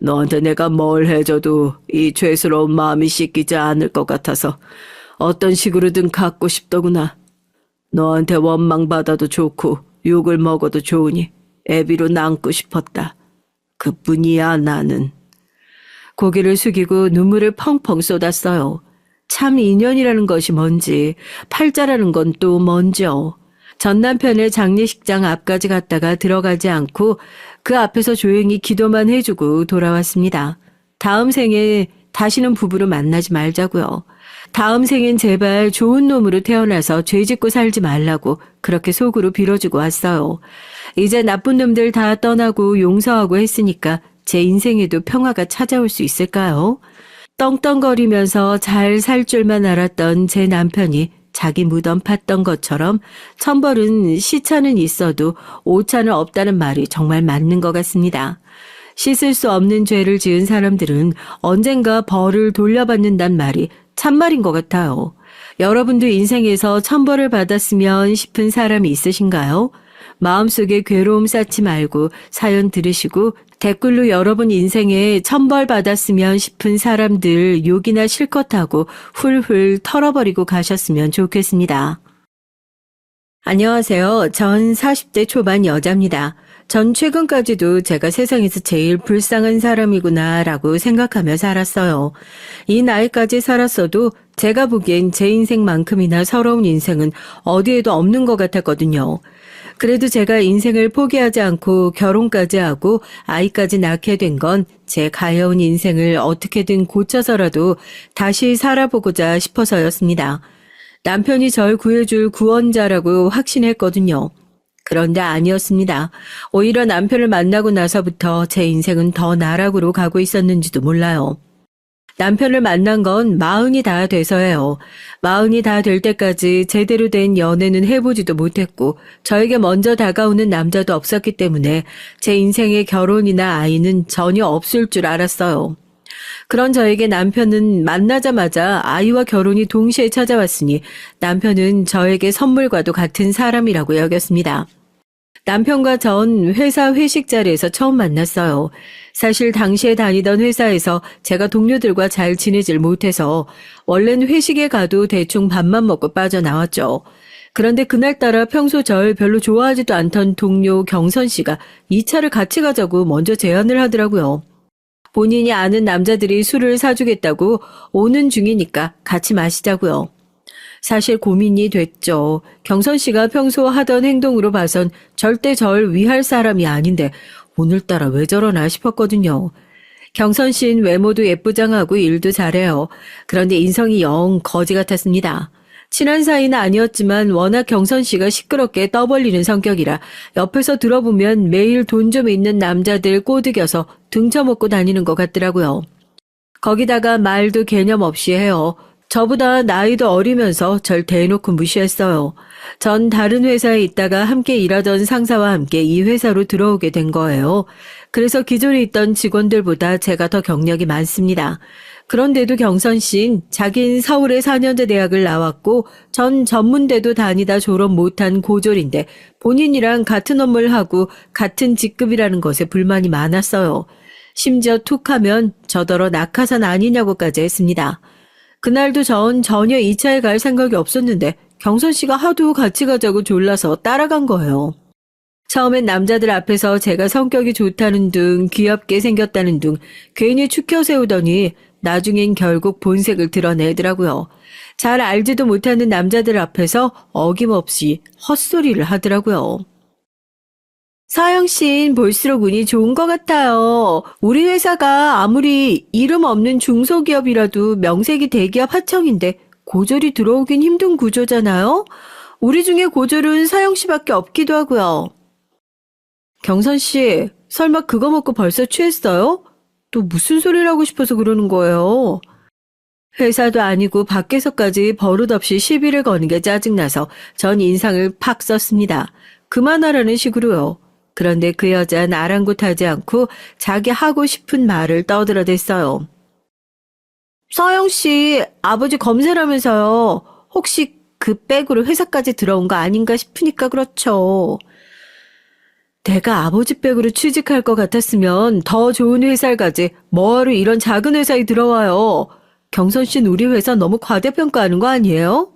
너한테 내가 뭘 해줘도 이 죄스러운 마음이 씻기지 않을 것 같아서 어떤 식으로든 갖고 싶더구나. 너한테 원망받아도 좋고 욕을 먹어도 좋으니 애비로 남고 싶었다. 그뿐이야 나는. 고개를 숙이고 눈물을 펑펑 쏟았어요. 참 인연이라는 것이 뭔지, 팔자라는 건 또 뭔지요. 전 남편의 장례식장 앞까지 갔다가 들어가지 않고 그 앞에서 조용히 기도만 해주고 돌아왔습니다. 다음 생에 다시는 부부로 만나지 말자고요. 다음 생엔 제발 좋은 놈으로 태어나서 죄짓고 살지 말라고 그렇게 속으로 빌어주고 왔어요. 이제 나쁜 놈들 다 떠나고 용서하고 했으니까 제 인생에도 평화가 찾아올 수 있을까요? 떵떵거리면서 잘 살 줄만 알았던 제 남편이 자기 무덤 팠던 것처럼 천벌은 시차는 있어도 오차는 없다는 말이 정말 맞는 것 같습니다. 씻을 수 없는 죄를 지은 사람들은 언젠가 벌을 돌려받는단 말이 참말인 것 같아요. 여러분도 인생에서 천벌을 받았으면 싶은 사람이 있으신가요? 마음속에 괴로움 쌓지 말고 사연 들으시고 댓글로 여러분 인생에 천벌 받았으면 싶은 사람들 욕이나 실컷 하고 훌훌 털어버리고 가셨으면 좋겠습니다. 안녕하세요. 전 40대 초반 여자입니다. 전 최근까지도 제가 세상에서 제일 불쌍한 사람이구나 라고 생각하며 살았어요. 이 나이까지 살았어도 제가 보기엔 제 인생만큼이나 서러운 인생은 어디에도 없는 것 같았거든요. 그래도 제가 인생을 포기하지 않고 결혼까지 하고 아이까지 낳게 된 건 제 가여운 인생을 어떻게든 고쳐서라도 다시 살아보고자 싶어서였습니다. 남편이 절 구해줄 구원자라고 확신했거든요. 그런데 아니었습니다. 오히려 남편을 만나고 나서부터 제 인생은 더 나락으로 가고 있었는지도 몰라요. 남편을 만난 건 40이 다 돼서예요. 40이 다 될 때까지 제대로 된 연애는 해보지도 못했고 저에게 먼저 다가오는 남자도 없었기 때문에 제 인생에 결혼이나 아이는 전혀 없을 줄 알았어요. 그런 저에게 남편은 만나자마자 아이와 결혼이 동시에 찾아왔으니 남편은 저에게 선물과도 같은 사람이라고 여겼습니다. 남편과 전 회사 회식 자리에서 처음 만났어요. 사실 당시에 다니던 회사에서 제가 동료들과 잘 지내질 못해서 원래는 회식에 가도 대충 밥만 먹고 빠져나왔죠. 그런데 그날따라 평소 절 별로 좋아하지도 않던 동료 경선 씨가 2차를 같이 가자고 먼저 제안을 하더라고요. 본인이 아는 남자들이 술을 사주겠다고 오는 중이니까 같이 마시자고요. 사실 고민이 됐죠. 경선 씨가 평소 하던 행동으로 봐선 절대 절 위할 사람이 아닌데 오늘따라 왜 저러나 싶었거든요. 경선 씨는 외모도 예쁘장하고 일도 잘해요. 그런데 인성이 영 거지 같았습니다. 친한 사이는 아니었지만 워낙 경선 씨가 시끄럽게 떠벌리는 성격이라 옆에서 들어보면 매일 돈 좀 있는 남자들 꼬드겨서 등쳐먹고 다니는 것 같더라고요. 거기다가 말도 개념 없이 해요. 저보다 나이도 어리면서 절 대놓고 무시했어요. 전 다른 회사에 있다가 함께 일하던 상사와 함께 이 회사로 들어오게 된 거예요. 그래서 기존에 있던 직원들보다 제가 더 경력이 많습니다. 그런데도 경선 씨는 자긴 서울의 4년제 대학을 나왔고 전 전문대도 다니다 졸업 못한 고졸인데 본인이랑 같은 업무를 하고 같은 직급이라는 것에 불만이 많았어요. 심지어 툭하면 저더러 낙하산 아니냐고까지 했습니다. 그날도 전 전혀 2차에 갈 생각이 없었는데 경선 씨가 하도 같이 가자고 졸라서 따라간 거예요. 처음엔 남자들 앞에서 제가 성격이 좋다는 둥, 귀엽게 생겼다는 둥, 괜히 추켜 세우더니 나중엔 결국 본색을 드러내더라고요. 잘 알지도 못하는 남자들 앞에서 어김없이 헛소리를 하더라고요. 서영 씨는 볼수록 운이 좋은 것 같아요. 우리 회사가 아무리 이름 없는 중소기업이라도 명색이 대기업 하청인데 고졸이 들어오긴 힘든 구조잖아요. 우리 중에 고졸은 서영 씨밖에 없기도 하고요. 경선 씨, 설마 그거 먹고 벌써 취했어요? 또 무슨 소리를 하고 싶어서 그러는 거예요? 회사도 아니고 밖에서까지 버릇없이 시비를 거는 게 짜증나서 전 인상을 팍 썼습니다. 그만하라는 식으로요. 그런데 그 여자는 아랑곳하지 않고 자기 하고 싶은 말을 떠들어댔어요. 서영 씨, 아버지 검사라면서요. 혹시 그 백으로 회사까지 들어온 거 아닌가 싶으니까 그렇죠. 내가 아버지 백으로 취직할 것 같았으면 더 좋은 회사를 가지 뭐하러 이런 작은 회사에 들어와요. 경선 씨는 우리 회사 너무 과대평가하는 거 아니에요?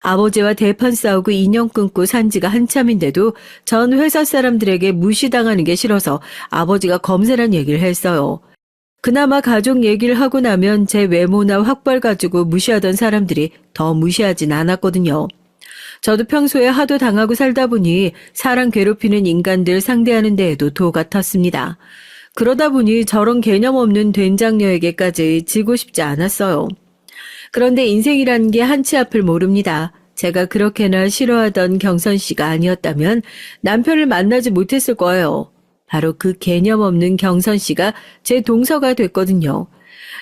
아버지와 대판 싸우고 인연 끊고 산 지가 한참인데도 전 회사 사람들에게 무시당하는 게 싫어서 아버지가 검사란 얘기를 했어요. 그나마 가족 얘기를 하고 나면 제 외모나 확벌 가지고 무시하던 사람들이 더 무시하진 않았거든요. 저도 평소에 하도 당하고 살다 보니 사람 괴롭히는 인간들 상대하는 데에도 도 같았습니다. 그러다 보니 저런 개념 없는 된장녀에게까지 지고 싶지 않았어요. 그런데 인생이란 게 한치 앞을 모릅니다. 제가 그렇게나 싫어하던 경선 씨가 아니었다면 남편을 만나지 못했을 거예요. 바로 그 개념 없는 경선 씨가 제 동서가 됐거든요.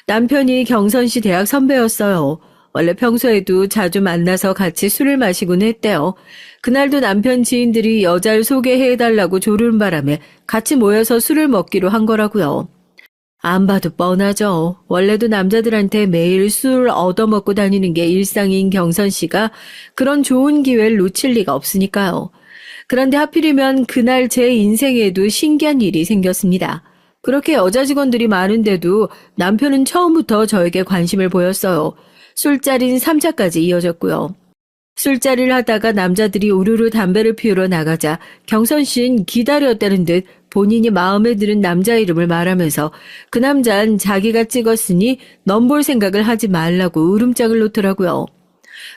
남편이 경선 씨 대학 선배였어요. 원래 평소에도 자주 만나서 같이 술을 마시곤 했대요. 그날도 남편 지인들이 여자를 소개해달라고 조르는 바람에 같이 모여서 술을 먹기로 한 거라고요. 안 봐도 뻔하죠. 원래도 남자들한테 매일 술 얻어먹고 다니는 게 일상인 경선 씨가 그런 좋은 기회를 놓칠 리가 없으니까요. 그런데 하필이면 그날 제 인생에도 신기한 일이 생겼습니다. 그렇게 여자 직원들이 많은데도 남편은 처음부터 저에게 관심을 보였어요. 술자리는 3차까지 이어졌고요. 술자리를 하다가 남자들이 우르르 담배를 피우러 나가자 경선 씨는 기다렸다는 듯 본인이 마음에 드는 남자 이름을 말하면서 그 남자는 자기가 찍었으니 넌 볼 생각을 하지 말라고 으름장을 놓더라고요.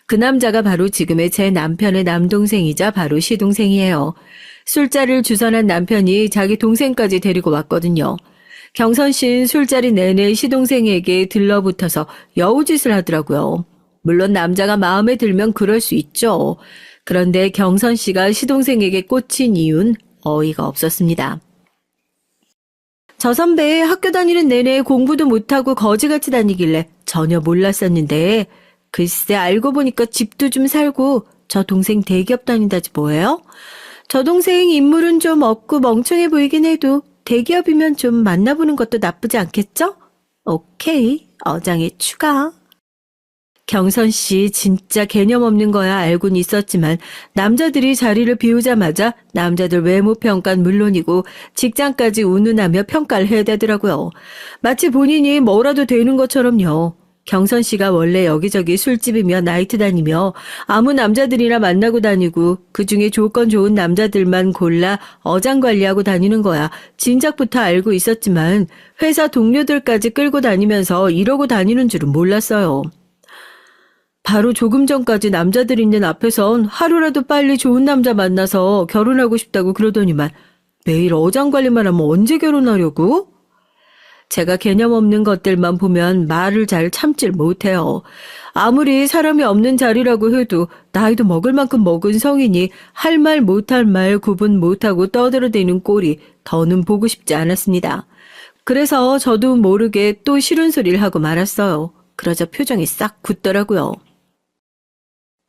그 남자가 바로 지금의 제 남편의 남동생이자 바로 시동생이에요. 술자리를 주선한 남편이 자기 동생까지 데리고 왔거든요. 경선 씨는 술자리 내내 시동생에게 들러붙어서 여우짓을 하더라고요. 물론 남자가 마음에 들면 그럴 수 있죠. 그런데 경선 씨가 시동생에게 꽂힌 이유는 어이가 없었습니다. 저 선배 학교 다니는 내내 공부도 못하고 거지같이 다니길래 전혀 몰랐었는데 글쎄 알고 보니까 집도 좀 살고 저 동생 대기업 다닌다지 뭐예요? 저 동생 인물은 좀 없고 멍청해 보이긴 해도 대기업이면 좀 만나보는 것도 나쁘지 않겠죠? 오케이, 어장에 추가. 경선 씨 진짜 개념 없는 거야 알고는 있었지만 남자들이 자리를 비우자마자 남자들 외모 평가는 물론이고 직장까지 운운하며 평가를 해대더라고요. 마치 본인이 뭐라도 되는 것처럼요. 경선 씨가 원래 여기저기 술집이며 나이트 다니며 아무 남자들이나 만나고 다니고 그중에 조건 좋은 남자들만 골라 어장 관리하고 다니는 거야 진작부터 알고 있었지만 회사 동료들까지 끌고 다니면서 이러고 다니는 줄은 몰랐어요. 바로 조금 전까지 남자들 있는 앞에선 하루라도 빨리 좋은 남자 만나서 결혼하고 싶다고 그러더니만 매일 어장 관리만 하면 언제 결혼하려고? 제가 개념 없는 것들만 보면 말을 잘 참질 못해요. 아무리 사람이 없는 자리라고 해도 나이도 먹을 만큼 먹은 성인이 할 말 못할 말 구분 못하고 떠들어대는 꼴이 더는 보고 싶지 않았습니다. 그래서 저도 모르게 또 싫은 소리를 하고 말았어요. 그러자 표정이 싹 굳더라고요.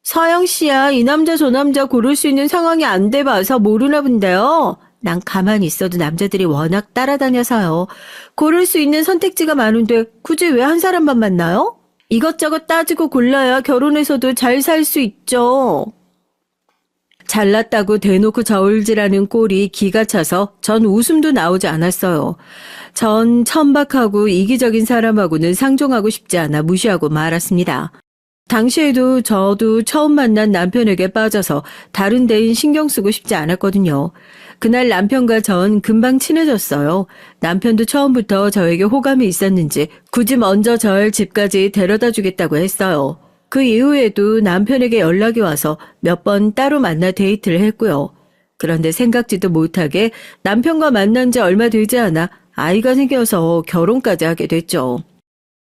서영 씨야, 이 남자 저 남자 고를 수 있는 상황이 안 돼 봐서 모르나 본데요. 난 가만히 있어도 남자들이 워낙 따라다녀서요. 고를 수 있는 선택지가 많은데 굳이 왜 한 사람만 만나요? 이것저것 따지고 골라야 결혼해서도 잘 살 수 있죠. 잘났다고 대놓고 저울질하는 꼴이 기가 차서 전 웃음도 나오지 않았어요. 전 천박하고 이기적인 사람하고는 상종하고 싶지 않아 무시하고 말았습니다. 당시에도 저도 처음 만난 남편에게 빠져서 다른 데인 신경 쓰고 싶지 않았거든요. 그날 남편과 전 금방 친해졌어요. 남편도 처음부터 저에게 호감이 있었는지 굳이 먼저 절 집까지 데려다 주겠다고 했어요. 그 이후에도 남편에게 연락이 와서 몇 번 따로 만나 데이트를 했고요. 그런데 생각지도 못하게 남편과 만난 지 얼마 되지 않아 아이가 생겨서 결혼까지 하게 됐죠.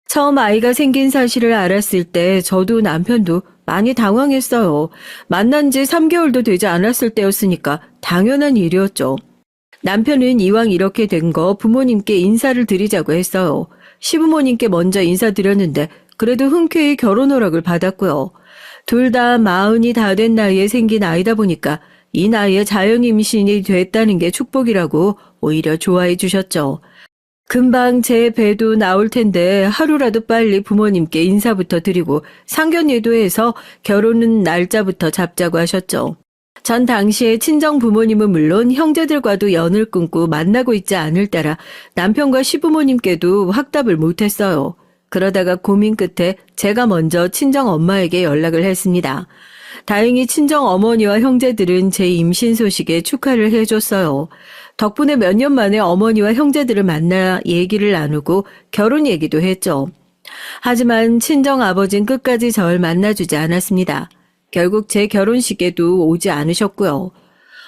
처음 아이가 생긴 사실을 알았을 때 저도 남편도 많이 당황했어요. 만난 지 3개월도 되지 않았을 때였으니까 당연한 일이었죠. 남편은 이왕 이렇게 된 거 부모님께 인사를 드리자고 했어요. 시부모님께 먼저 인사드렸는데 그래도 흔쾌히 결혼 허락을 받았고요. 둘 다 40이 다 된 나이에 생긴 아이다 보니까 이 나이에 자연 임신이 됐다는 게 축복이라고 오히려 좋아해 주셨죠. 금방 제 배도 나올 텐데 하루라도 빨리 부모님께 인사부터 드리고 상견례도 해서 결혼은 날짜부터 잡자고 하셨죠. 전 당시에 친정 부모님은 물론 형제들과도 연을 끊고 만나고 있지 않을 때라 남편과 시부모님께도 확답을 못했어요. 그러다가 고민 끝에 제가 먼저 친정 엄마에게 연락을 했습니다. 다행히 친정 어머니와 형제들은 제 임신 소식에 축하를 해줬어요. 덕분에 몇 년 만에 어머니와 형제들을 만나 얘기를 나누고 결혼 얘기도 했죠. 하지만 친정 아버지는 끝까지 절 만나주지 않았습니다. 결국 제 결혼식에도 오지 않으셨고요.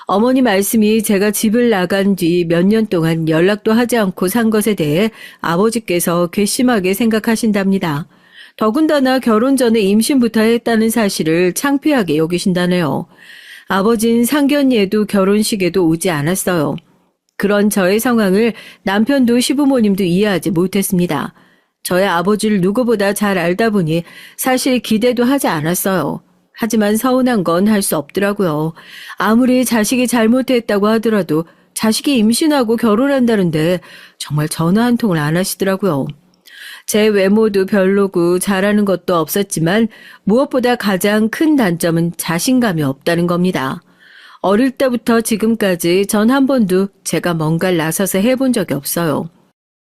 어머니 말씀이 제가 집을 나간 뒤 몇 년 동안 연락도 하지 않고 산 것에 대해 아버지께서 괘씸하게 생각하신답니다. 더군다나 결혼 전에 임신부터 했다는 사실을 창피하게 여기신다네요. 아버진 상견례에도 결혼식에도 오지 않았어요. 그런 저의 상황을 남편도 시부모님도 이해하지 못했습니다. 저의 아버지를 누구보다 잘 알다 보니 사실 기대도 하지 않았어요. 하지만 서운한 건 할 수 없더라고요. 아무리 자식이 잘못했다고 하더라도 자식이 임신하고 결혼한다는데 정말 전화 한 통을 안 하시더라고요. 제 외모도 별로고 잘하는 것도 없었지만 무엇보다 가장 큰 단점은 자신감이 없다는 겁니다. 어릴 때부터 지금까지 전 한 번도 제가 뭔가를 나서서 해본 적이 없어요.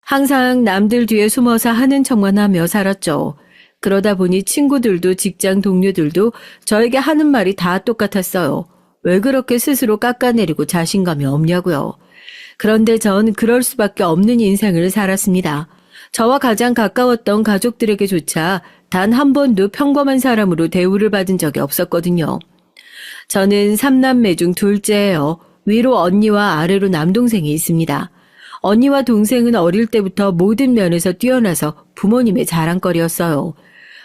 항상 남들 뒤에 숨어서 하는 척만 하며 살았죠. 그러다 보니 친구들도 직장 동료들도 저에게 하는 말이 다 똑같았어요. 왜 그렇게 스스로 깎아내리고 자신감이 없냐고요. 그런데 전 그럴 수밖에 없는 인생을 살았습니다. 저와 가장 가까웠던 가족들에게조차 단 한 번도 평범한 사람으로 대우를 받은 적이 없었거든요. 저는 3남매 중 둘째예요. 위로 언니와 아래로 남동생이 있습니다. 언니와 동생은 어릴 때부터 모든 면에서 뛰어나서 부모님의 자랑거리였어요.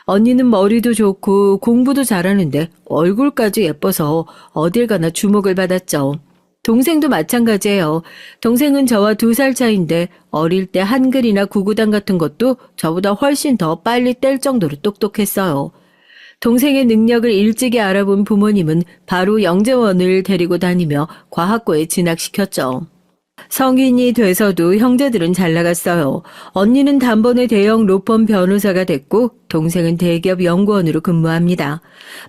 언니는 머리도 좋고 공부도 잘하는데 얼굴까지 예뻐서 어딜 가나 주목을 받았죠. 동생도 마찬가지예요. 동생은 저와 2살 차이인데 어릴 때 한글이나 구구단 같은 것도 저보다 훨씬 더 빨리 뗄 정도로 똑똑했어요. 동생의 능력을 일찍이 알아본 부모님은 바로 영재원을 데리고 다니며 과학고에 진학시켰죠. 성인이 돼서도 형제들은 잘 나갔어요. 언니는 단번에 대형 로펌 변호사가 됐고 동생은 대기업 연구원으로 근무합니다.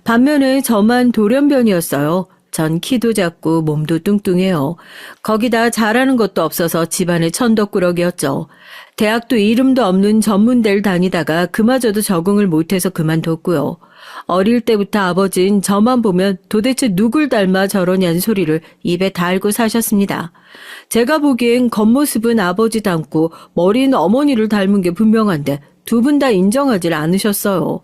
반면에 저만 돌연변이었어요. 전 키도 작고 몸도 뚱뚱해요. 거기다 잘하는 것도 없어서 집안의 천덕꾸러기였죠. 대학도 이름도 없는 전문대를 다니다가 그마저도 적응을 못해서 그만뒀고요. 어릴 때부터 아버진 저만 보면 도대체 누굴 닮아 저러냐는 소리를 입에 달고 사셨습니다. 제가 보기엔 겉모습은 아버지 닮고 머리는 어머니를 닮은 게 분명한데 두 분 다 인정하질 않으셨어요.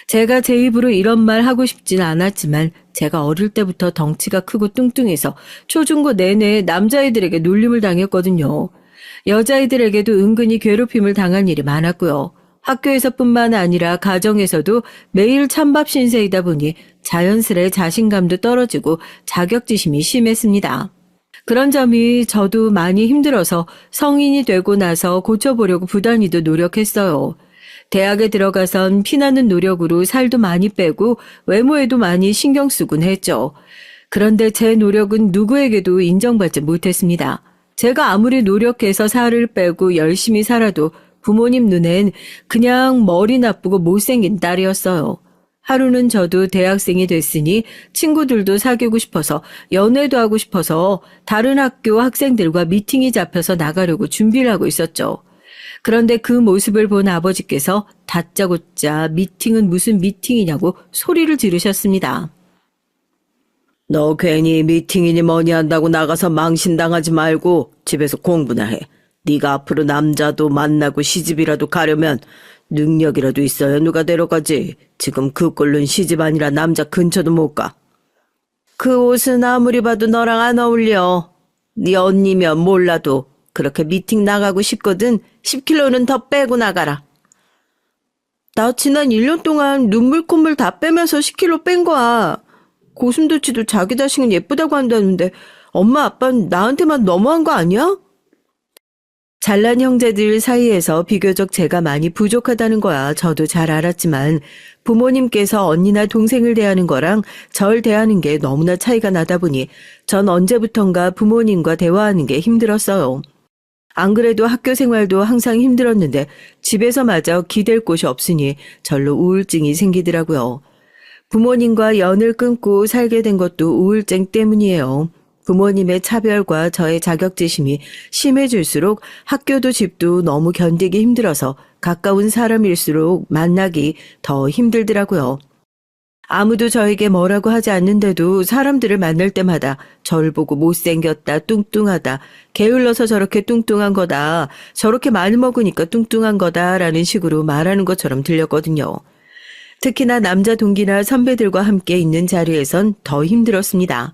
제가 제 입으로 이런 말 하고 싶진 않았지만 제가 어릴 때부터 덩치가 크고 뚱뚱해서 초중고 내내 남자애들에게 놀림을 당했거든요. 여자애들에게도 은근히 괴롭힘을 당한 일이 많았고요. 학교에서뿐만 아니라 가정에서도 매일 찬밥 신세이다 보니 자연스레 자신감도 떨어지고 자격지심이 심했습니다. 그런 점이 저도 많이 힘들어서 성인이 되고 나서 고쳐보려고 부단히도 노력했어요. 대학에 들어가선 피나는 노력으로 살도 많이 빼고 외모에도 많이 신경 쓰곤 했죠. 그런데 제 노력은 누구에게도 인정받지 못했습니다. 제가 아무리 노력해서 살을 빼고 열심히 살아도 부모님 눈엔 그냥 머리 나쁘고 못생긴 딸이었어요. 하루는 저도 대학생이 됐으니 친구들도 사귀고 싶어서 연애도 하고 싶어서 다른 학교 학생들과 미팅이 잡혀서 나가려고 준비를 하고 있었죠. 그런데 그 모습을 본 아버지께서 다짜고짜 미팅은 무슨 미팅이냐고 소리를 지르셨습니다. 너 괜히 미팅이니 뭐니 한다고 나가서 망신당하지 말고 집에서 공부나 해. 네가 앞으로 남자도 만나고 시집이라도 가려면 능력이라도 있어야 누가 데려가지. 지금 그 꼴로는 시집 아니라 남자 근처도 못 가. 그 옷은 아무리 봐도 너랑 안 어울려. 네 언니면 몰라도 그렇게 미팅 나가고 싶거든 10kg는 더 빼고 나가라. 나 지난 1년 동안 눈물 콧물 다 빼면서 10kg 뺀 거야. 고슴도치도 자기 자식은 예쁘다고 한다는데 엄마 아빠는 나한테만 너무한 거 아니야? 잘난 형제들 사이에서 비교적 제가 많이 부족하다는 거야 저도 잘 알았지만 부모님께서 언니나 동생을 대하는 거랑 절 대하는 게 너무나 차이가 나다 보니 전 언제부턴가 부모님과 대화하는 게 힘들었어요. 안 그래도 학교 생활도 항상 힘들었는데 집에서마저 기댈 곳이 없으니 절로 우울증이 생기더라고요. 부모님과 연을 끊고 살게 된 것도 우울증 때문이에요. 부모님의 차별과 저의 자격지심이 심해질수록 학교도 집도 너무 견디기 힘들어서 가까운 사람일수록 만나기 더 힘들더라고요. 아무도 저에게 뭐라고 하지 않는데도 사람들을 만날 때마다 절 보고 못생겼다, 뚱뚱하다, 게을러서 저렇게 뚱뚱한 거다, 저렇게 많이 먹으니까 뚱뚱한 거다라는 식으로 말하는 것처럼 들렸거든요. 특히나 남자 동기나 선배들과 함께 있는 자리에선 더 힘들었습니다.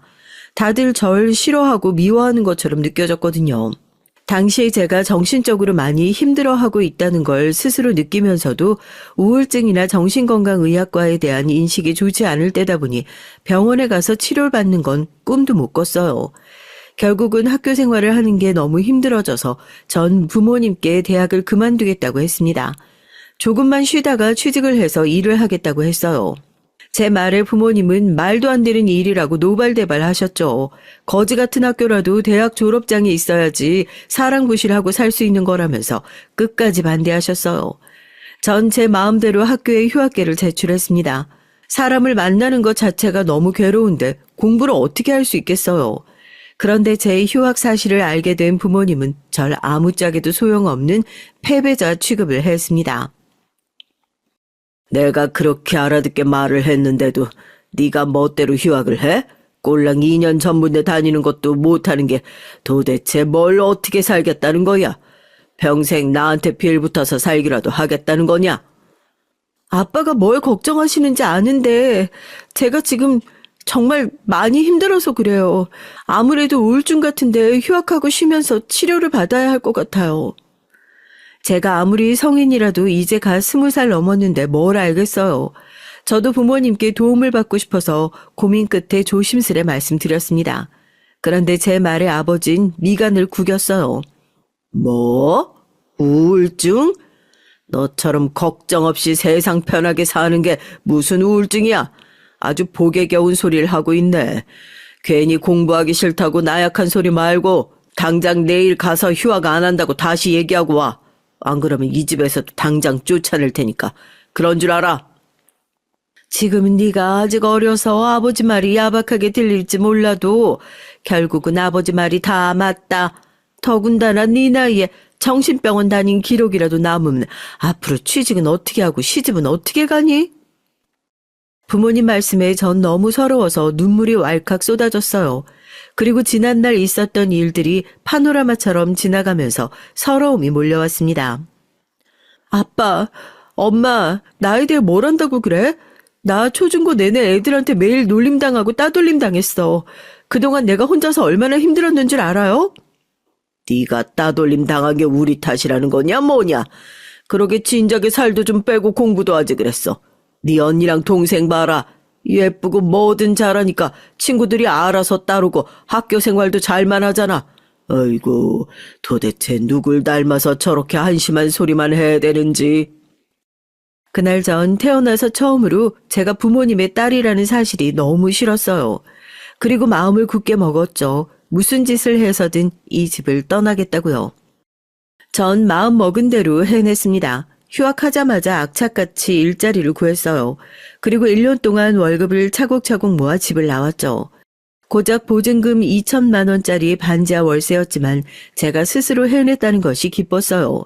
다들 절 싫어하고 미워하는 것처럼 느껴졌거든요. 당시에 제가 정신적으로 많이 힘들어하고 있다는 걸 스스로 느끼면서도 우울증이나 정신건강의학과에 대한 인식이 좋지 않을 때다 보니 병원에 가서 치료를 받는 건 꿈도 못 꿨어요. 결국은 학교 생활을 하는 게 너무 힘들어져서 전 부모님께 대학을 그만두겠다고 했습니다. 조금만 쉬다가 취직을 해서 일을 하겠다고 했어요. 제 말에 부모님은 말도 안 되는 일이라고 노발대발 하셨죠. 거지 같은 학교라도 대학 졸업장이 있어야지 사랑부실하고 살 수 있는 거라면서 끝까지 반대하셨어요. 전 제 마음대로 학교에 휴학계를 제출했습니다. 사람을 만나는 것 자체가 너무 괴로운데 공부를 어떻게 할 수 있겠어요. 그런데 제 휴학 사실을 알게 된 부모님은 절 아무짝에도 소용없는 패배자 취급을 했습니다. 내가 그렇게 알아듣게 말을 했는데도 네가 멋대로 휴학을 해? 꼴랑 2년 전문대 다니는 것도 못하는 게 도대체 뭘 어떻게 살겠다는 거야? 평생 나한테 빌붙어서 살기라도 하겠다는 거냐? 아빠가 뭘 걱정하시는지 아는데 제가 지금 정말 많이 힘들어서 그래요. 아무래도 우울증 같은데 휴학하고 쉬면서 치료를 받아야 할 것 같아요. 제가 아무리 성인이라도 이제 갓 20살 넘었는데 뭘 알겠어요. 저도 부모님께 도움을 받고 싶어서 고민 끝에 조심스레 말씀드렸습니다. 그런데 제 말에 아버진 미간을 구겼어요. 뭐? 우울증? 너처럼 걱정 없이 세상 편하게 사는 게 무슨 우울증이야? 아주 복에 겨운 소리를 하고 있네. 괜히 공부하기 싫다고 나약한 소리 말고 당장 내일 가서 휴학 안 한다고 다시 얘기하고 와. 안 그러면 이 집에서도 당장 쫓아낼 테니까. 그런 줄 알아. 지금은 네가 아직 어려서 아버지 말이 야박하게 들릴지 몰라도 결국은 아버지 말이 다 맞다. 더군다나 네 나이에 정신병원 다닌 기록이라도 남으면 앞으로 취직은 어떻게 하고 시집은 어떻게 가니? 부모님 말씀에 전 너무 서러워서 눈물이 왈칵 쏟아졌어요. 그리고 지난날 있었던 일들이 파노라마처럼 지나가면서 서러움이 몰려왔습니다. 아빠, 엄마, 나에 대해 뭘 안다고 그래? 나 초중고 내내 애들한테 매일 놀림당하고 따돌림 당했어. 그동안 내가 혼자서 얼마나 힘들었는 줄 알아요? 네가 따돌림 당한 게 우리 탓이라는 거냐 뭐냐? 그러게 진작에 살도 좀 빼고 공부도 하지 그랬어. 네 언니랑 동생 봐라. 예쁘고 뭐든 잘하니까 친구들이 알아서 따르고 학교 생활도 잘만 하잖아. 아이고, 도대체 누굴 닮아서 저렇게 한심한 소리만 해야 되는지. 그날 전 태어나서 처음으로 제가 부모님의 딸이라는 사실이 너무 싫었어요. 그리고 마음을 굳게 먹었죠. 무슨 짓을 해서든 이 집을 떠나겠다고요. 전 마음 먹은 대로 해냈습니다. 휴학하자마자 악착같이 일자리를 구했어요. 그리고 1년 동안 월급을 차곡차곡 모아 집을 나왔죠. 고작 보증금 2천만 원짜리 반지하 월세였지만 제가 스스로 해냈다는 것이 기뻤어요.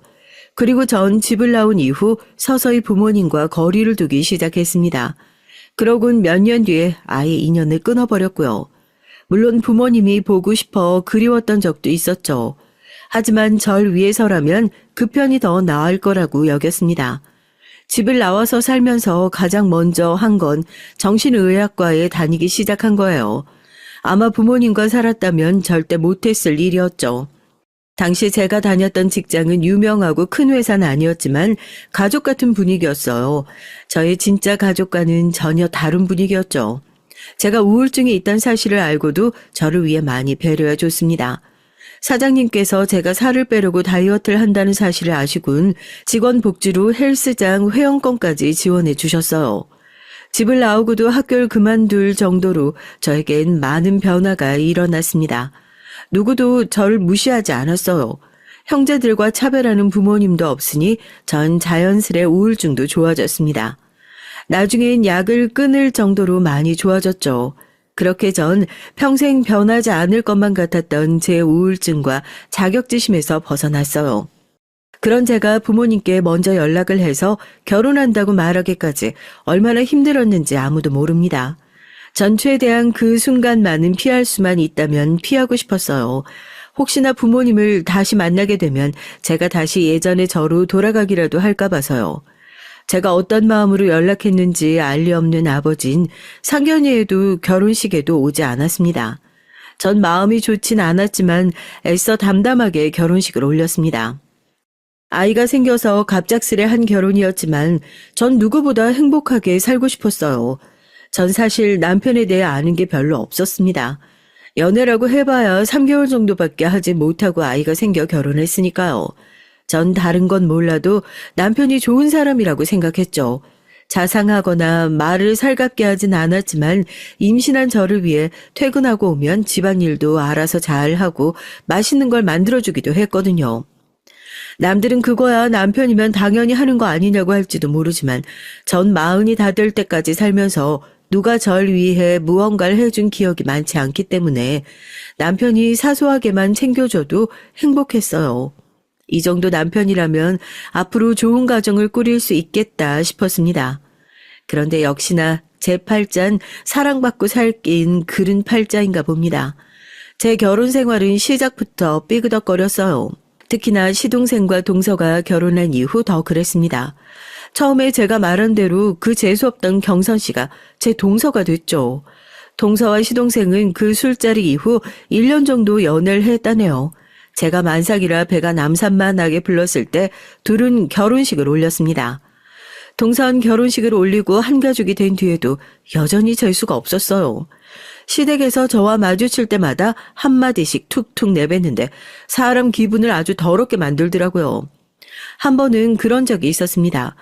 그리고 전 집을 나온 이후 서서히 부모님과 거리를 두기 시작했습니다. 그러곤 몇 년 뒤에 아예 인연을 끊어버렸고요. 물론 부모님이 보고 싶어 그리웠던 적도 있었죠. 하지만 절 위해서라면 그 편이 더 나을 거라고 여겼습니다. 집을 나와서 살면서 가장 먼저 한 건 정신의학과에 다니기 시작한 거예요. 아마 부모님과 살았다면 절대 못했을 일이었죠. 당시 제가 다녔던 직장은 유명하고 큰 회사는 아니었지만 가족 같은 분위기였어요. 저의 진짜 가족과는 전혀 다른 분위기였죠. 제가 우울증이 있다는 사실을 알고도 저를 위해 많이 배려해 줬습니다. 사장님께서 제가 살을 빼려고 다이어트를 한다는 사실을 아시곤 직원 복지로 헬스장 회원권까지 지원해 주셨어요. 집을 나오고도 학교를 그만둘 정도로 저에겐 많은 변화가 일어났습니다. 누구도 저를 무시하지 않았어요. 형제들과 차별하는 부모님도 없으니 전 자연스레 우울증도 좋아졌습니다. 나중엔 약을 끊을 정도로 많이 좋아졌죠. 그렇게 전 평생 변하지 않을 것만 같았던 제 우울증과 자격지심에서 벗어났어요. 그런 제가 부모님께 먼저 연락을 해서 결혼한다고 말하기까지 얼마나 힘들었는지 아무도 모릅니다. 전 최대한 그 순간만은 피할 수만 있다면 피하고 싶었어요. 혹시나 부모님을 다시 만나게 되면 제가 다시 예전의 저로 돌아가기라도 할까 봐서요. 제가 어떤 마음으로 연락했는지 알 리 없는 아버진 상견례에도 결혼식에도 오지 않았습니다. 전 마음이 좋진 않았지만 애써 담담하게 결혼식을 올렸습니다. 아이가 생겨서 갑작스레 한 결혼이었지만 전 누구보다 행복하게 살고 싶었어요. 전 사실 남편에 대해 아는 게 별로 없었습니다. 연애라고 해봐야 3개월 정도밖에 하지 못하고 아이가 생겨 결혼했으니까요. 전 다른 건 몰라도 남편이 좋은 사람이라고 생각했죠. 자상하거나 말을 살갑게 하진 않았지만 임신한 저를 위해 퇴근하고 오면 집안일도 알아서 잘하고 맛있는 걸 만들어주기도 했거든요. 남들은 그거야 남편이면 당연히 하는 거 아니냐고 할지도 모르지만 전 40이 다 될 때까지 살면서 누가 절 위해 무언가를 해준 기억이 많지 않기 때문에 남편이 사소하게만 챙겨줘도 행복했어요. 이 정도 남편이라면 앞으로 좋은 가정을 꾸릴 수 있겠다 싶었습니다. 그런데 역시나 제 팔자는 사랑받고 살긴 그른 팔자인가 봅니다. 제 결혼 생활은 시작부터 삐그덕거렸어요. 특히나 시동생과 동서가 결혼한 이후 더 그랬습니다. 처음에 제가 말한 대로 그 재수없던 경선 씨가 제 동서가 됐죠. 동서와 시동생은 그 술자리 이후 1년 정도 연애를 했다네요. 제가 만삭이라 배가 남산만하게 불렀을 때 둘은 결혼식을 올렸습니다. 동서는 결혼식을 올리고 한가족이 된 뒤에도 여전히 질 수가 없었어요. 시댁에서 저와 마주칠 때마다 한마디씩 툭툭 내뱉는데 사람 기분을 아주 더럽게 만들더라고요. 한 번은 그런 적이 있었습니다.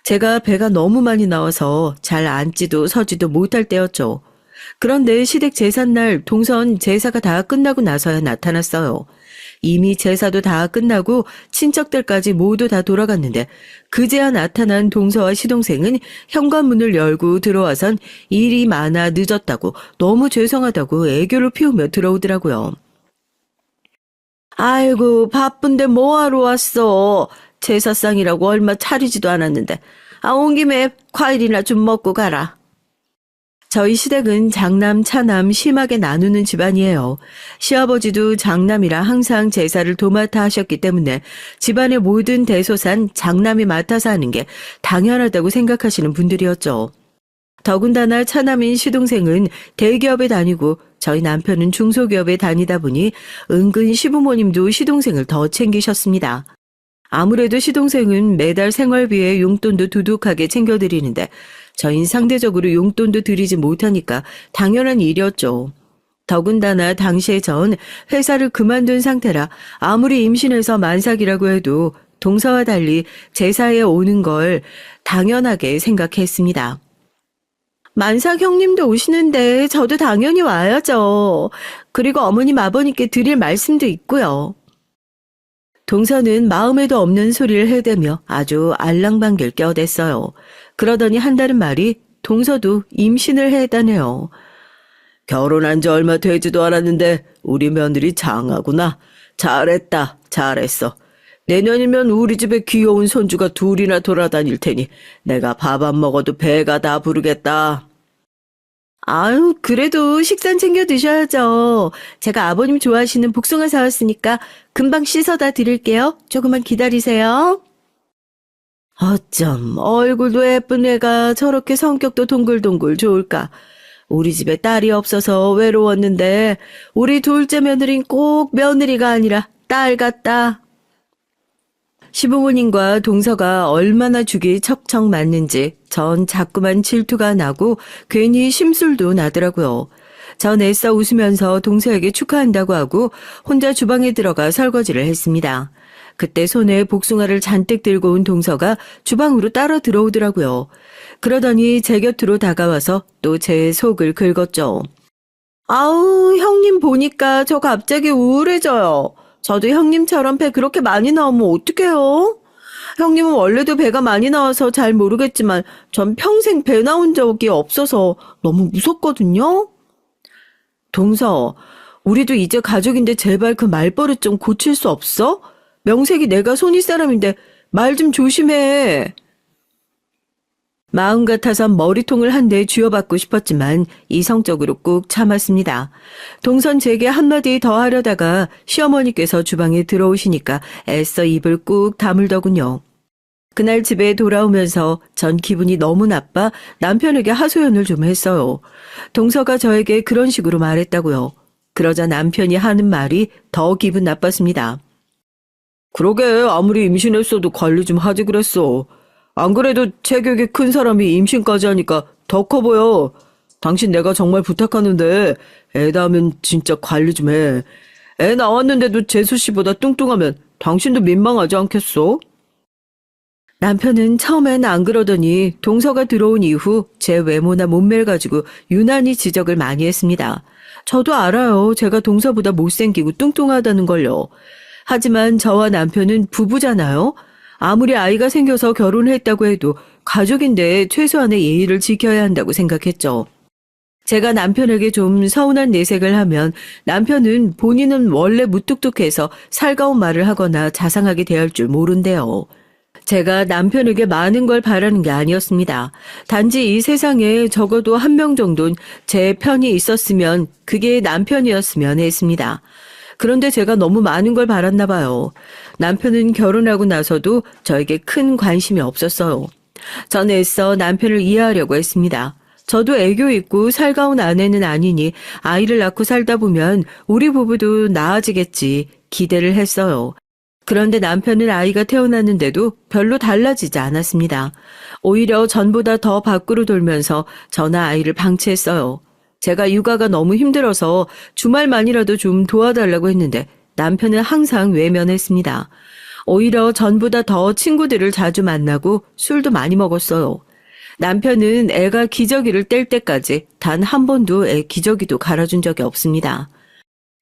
제가 배가 너무 많이 나와서 잘 앉지도 서지도 못할 때였죠. 그런데 시댁 제삿날 동선 제사가 다 끝나고 나서야 나타났어요. 이미 제사도 다 끝나고 친척들까지 모두 다 돌아갔는데 그제야 나타난 동서와 시동생은 현관문을 열고 들어와선 일이 많아 늦었다고 너무 죄송하다고 애교를 피우며 들어오더라고요. 아이고 바쁜데 뭐하러 왔어. 제사상이라고 얼마 차리지도 않았는데 온 김에 과일이나 좀 먹고 가라. 저희 시댁은 장남, 차남 심하게 나누는 집안이에요. 시아버지도 장남이라 항상 제사를 도맡아 하셨기 때문에 집안의 모든 대소산 장남이 맡아서 하는 게 당연하다고 생각하시는 분들이었죠. 더군다나 차남인 시동생은 대기업에 다니고 저희 남편은 중소기업에 다니다 보니 은근 시부모님도 시동생을 더 챙기셨습니다. 아무래도 시동생은 매달 생활비에 용돈도 두둑하게 챙겨드리는데 저흰 상대적으로 용돈도 드리지 못하니까 당연한 일이었죠. 더군다나 당시에 전 회사를 그만둔 상태라 아무리 임신해서 만삭이라고 해도 동서와 달리 제사에 오는 걸 당연하게 생각했습니다. 만삭 형님도 오시는데 저도 당연히 와야죠. 그리고 어머님 아버님께 드릴 말씀도 있고요. 동서는 마음에도 없는 소리를 해대며 아주 알랑방길 껴댔어요. 그러더니 한다는 말이 동서도 임신을 했다네요. 결혼한 지 얼마 되지도 않았는데 우리 며느리 장하구나. 잘했다. 잘했어. 내년이면 우리 집에 귀여운 손주가 둘이나 돌아다닐 테니 내가 밥 안 먹어도 배가 다 부르겠다. 아유, 그래도 식사 챙겨 드셔야죠. 제가 아버님 좋아하시는 복숭아 사왔으니까 금방 씻어다 드릴게요. 조금만 기다리세요. 어쩜 얼굴도 예쁜 애가 저렇게 성격도 동글동글 좋을까. 우리 집에 딸이 없어서 외로웠는데 우리 둘째 며느린 꼭 며느리가 아니라 딸 같다. 시부모님과 동서가 얼마나 죽이 척척 맞는지 전 자꾸만 질투가 나고 괜히 심술도 나더라고요. 전 애써 웃으면서 동서에게 축하한다고 하고 혼자 주방에 들어가 설거지를 했습니다. 그때 손에 복숭아를 잔뜩 들고 온 동서가 주방으로 따라 들어오더라고요. 그러더니 제 곁으로 다가와서 또 제 속을 긁었죠. 아우, 형님 보니까 저 갑자기 우울해져요. 저도 형님처럼 배 그렇게 많이 나오면 어떡해요? 형님은 원래도 배가 많이 나와서 잘 모르겠지만 전 평생 배 나온 적이 없어서 너무 무섭거든요. 동서, 우리도 이제 가족인데 제발 그 말버릇 좀 고칠 수 없어? 명색이 내가 손윗 사람인데 말 좀 조심해. 마음 같아선 머리통을 한 대 쥐어받고 싶었지만 이성적으로 꾹 참았습니다. 동선 제게 한마디 더 하려다가 시어머니께서 주방에 들어오시니까 애써 입을 꾹 다물더군요. 그날 집에 돌아오면서 전 기분이 너무 나빠 남편에게 하소연을 좀 했어요. 동서가 저에게 그런 식으로 말했다고요. 그러자 남편이 하는 말이 더 기분 나빴습니다. 그러게 아무리 임신했어도 관리 좀 하지 그랬어. 안 그래도 체격이 큰 사람이 임신까지 하니까 더 커 보여. 당신 내가 정말 부탁하는데 애 낳으면 진짜 관리 좀 해. 애 나왔는데도 재수 씨보다 뚱뚱하면 당신도 민망하지 않겠어? 남편은 처음엔 안 그러더니 동서가 들어온 이후 제 외모나 몸매를 가지고 유난히 지적을 많이 했습니다. 저도 알아요. 제가 동서보다 못생기고 뚱뚱하다는 걸요. 하지만 저와 남편은 부부잖아요. 아무리 아이가 생겨서 결혼했다고 해도 가족인데 최소한의 예의를 지켜야 한다고 생각했죠. 제가 남편에게 좀 서운한 내색을 하면 남편은 본인은 원래 무뚝뚝해서 살가운 말을 하거나 자상하게 대할 줄 모른대요. 제가 남편에게 많은 걸 바라는 게 아니었습니다. 단지 이 세상에 적어도 한 명 정도는 제 편이 있었으면 그게 남편이었으면 했습니다. 그런데 제가 너무 많은 걸 바랐나 봐요. 남편은 결혼하고 나서도 저에게 큰 관심이 없었어요. 전 애써 남편을 이해하려고 했습니다. 저도 애교 있고 살가운 아내는 아니니 아이를 낳고 살다 보면 우리 부부도 나아지겠지 기대를 했어요. 그런데 남편은 아이가 태어났는데도 별로 달라지지 않았습니다. 오히려 전보다 더 밖으로 돌면서 저나 아이를 방치했어요. 제가 육아가 너무 힘들어서 주말만이라도 좀 도와달라고 했는데 남편은 항상 외면했습니다. 오히려 전보다 더 친구들을 자주 만나고 술도 많이 먹었어요. 남편은 애가 기저귀를 뗄 때까지 단 한 번도 애 기저귀도 갈아준 적이 없습니다.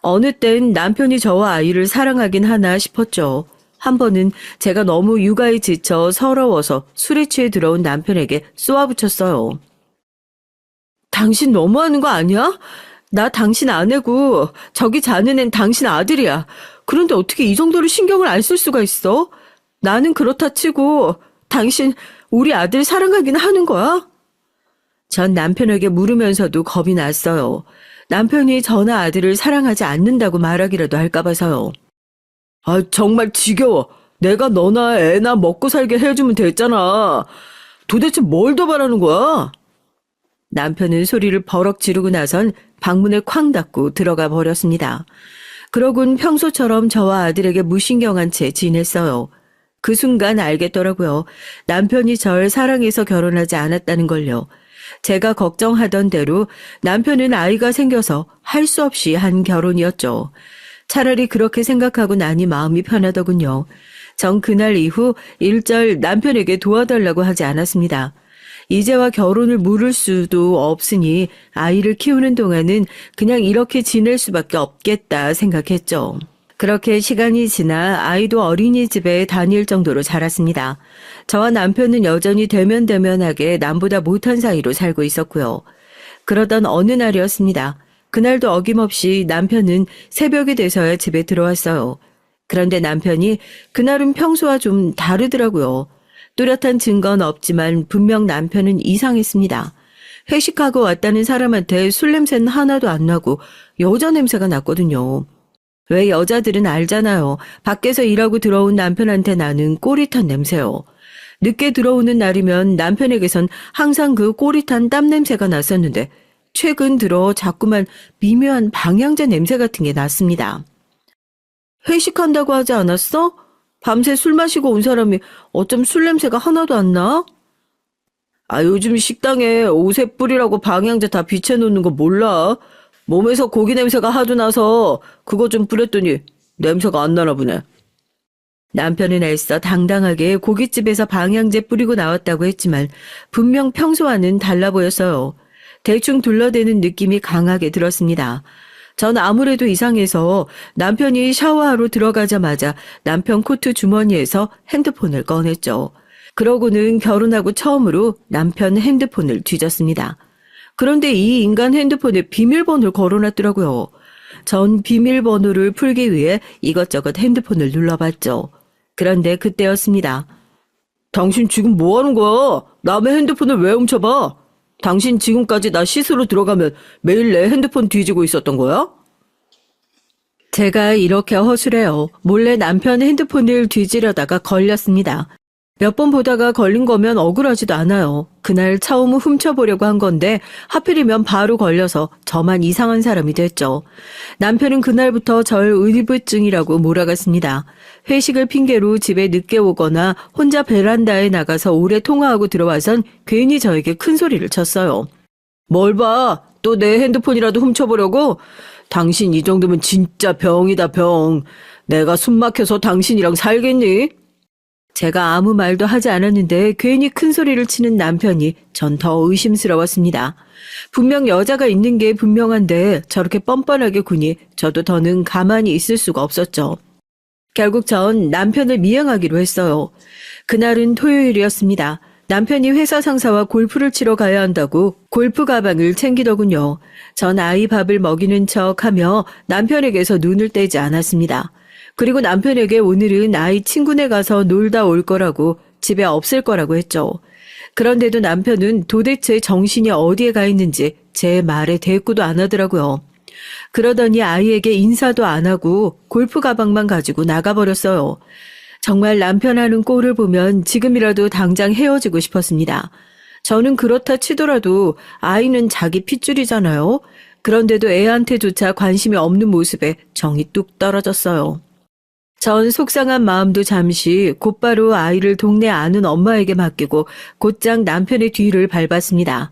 어느 땐 남편이 저와 아이를 사랑하긴 하나 싶었죠. 한 번은 제가 너무 육아에 지쳐 서러워서 술에 취해 들어온 남편에게 쏘아붙였어요. 당신 너무하는 거 아니야? 나 당신 아내고 저기 자는 앤 당신 아들이야. 그런데 어떻게 이 정도로 신경을 안 쓸 수가 있어? 나는 그렇다 치고 당신 우리 아들 사랑하긴 하는 거야? 전 남편에게 물으면서도 겁이 났어요. 남편이 저나 아들을 사랑하지 않는다고 말하기라도 할까 봐서요. 아, 정말 지겨워. 내가 너나 애나 먹고 살게 해주면 됐잖아. 도대체 뭘 더 바라는 거야? 남편은 소리를 버럭 지르고 나선 방문을 쾅 닫고 들어가 버렸습니다. 그러곤 평소처럼 저와 아들에게 무신경한 채 지냈어요. 그 순간 알겠더라고요. 남편이 절 사랑해서 결혼하지 않았다는 걸요. 제가 걱정하던 대로 남편은 아이가 생겨서 할 수 없이 한 결혼이었죠. 차라리 그렇게 생각하고 나니 마음이 편하더군요. 전 그날 이후 일절 남편에게 도와달라고 하지 않았습니다. 이제와 결혼을 물을 수도 없으니 아이를 키우는 동안은 그냥 이렇게 지낼 수밖에 없겠다 생각했죠. 그렇게 시간이 지나 아이도 어린이집에 다닐 정도로 자랐습니다. 저와 남편은 여전히 대면대면하게 남보다 못한 사이로 살고 있었고요. 그러던 어느 날이었습니다. 그날도 어김없이 남편은 새벽이 돼서야 집에 들어왔어요. 그런데 남편이 그날은 평소와 좀 다르더라고요. 뚜렷한 증거는 없지만 분명 남편은 이상했습니다. 회식하고 왔다는 사람한테 술 냄새는 하나도 안 나고 여자 냄새가 났거든요. 왜 여자들은 알잖아요. 밖에서 일하고 들어온 남편한테 나는 꼬릿한 냄새요. 늦게 들어오는 날이면 남편에게선 항상 그 꼬릿한 땀 냄새가 났었는데 최근 들어 자꾸만 미묘한 방향제 냄새 같은 게 났습니다. 회식한다고 하지 않았어? 밤새 술 마시고 온 사람이 어쩜 술 냄새가 하나도 안 나? 요즘 식당에 옷에 뿌리라고 방향제 다 비춰놓는 거 몰라? 몸에서 고기 냄새가 하도 나서 그거 좀 뿌렸더니 냄새가 안 나나 보네. 남편은 애써 당당하게 고깃집에서 방향제 뿌리고 나왔다고 했지만 분명 평소와는 달라 보였어요. 대충 둘러대는 느낌이 강하게 들었습니다. 전 아무래도 이상해서 남편이 샤워하러 들어가자마자 남편 코트 주머니에서 핸드폰을 꺼냈죠. 그러고는 결혼하고 처음으로 남편 핸드폰을 뒤졌습니다. 그런데 이 인간 핸드폰에 비밀번호를 걸어놨더라고요. 전 비밀번호를 풀기 위해 이것저것 핸드폰을 눌러봤죠. 그런데 그때였습니다. 당신 지금 뭐 하는 거야? 남의 핸드폰을 왜 훔쳐봐? 당신 지금까지 나 씻으러 들어가면 매일 내 핸드폰 뒤지고 있었던 거야? 제가 이렇게 허술해요. 몰래 남편 핸드폰을 뒤지려다가 걸렸습니다. 몇 번 보다가 걸린 거면 억울하지도 않아요. 그날 처음 훔쳐보려고 한 건데 하필이면 바로 걸려서 저만 이상한 사람이 됐죠. 남편은 그날부터 절 의부증이라고 몰아갔습니다. 회식을 핑계로 집에 늦게 오거나 혼자 베란다에 나가서 오래 통화하고 들어와선 괜히 저에게 큰 소리를 쳤어요. 뭘 봐? 또 내 핸드폰이라도 훔쳐보려고? 당신 이 정도면 진짜 병이다, 병. 내가 숨 막혀서 당신이랑 살겠니? 제가 아무 말도 하지 않았는데 괜히 큰 소리를 치는 남편이 전 더 의심스러웠습니다. 분명 여자가 있는 게 분명한데 저렇게 뻔뻔하게 구니 저도 더는 가만히 있을 수가 없었죠. 결국 전 남편을 미행하기로 했어요. 그날은 토요일이었습니다. 남편이 회사 상사와 골프를 치러 가야 한다고 골프 가방을 챙기더군요. 전 아이 밥을 먹이는 척하며 남편에게서 눈을 떼지 않았습니다. 그리고 남편에게 오늘은 아이 친구네 가서 놀다 올 거라고 집에 없을 거라고 했죠. 그런데도 남편은 도대체 정신이 어디에 가 있는지 제 말에 대꾸도 안 하더라고요. 그러더니 아이에게 인사도 안 하고 골프 가방만 가지고 나가버렸어요. 정말 남편 하는 꼴을 보면 지금이라도 당장 헤어지고 싶었습니다. 저는 그렇다 치더라도 아이는 자기 핏줄이잖아요. 그런데도 애한테조차 관심이 없는 모습에 정이 뚝 떨어졌어요. 전 속상한 마음도 잠시 곧바로 아이를 동네 아는 엄마에게 맡기고 곧장 남편의 뒤를 밟았습니다.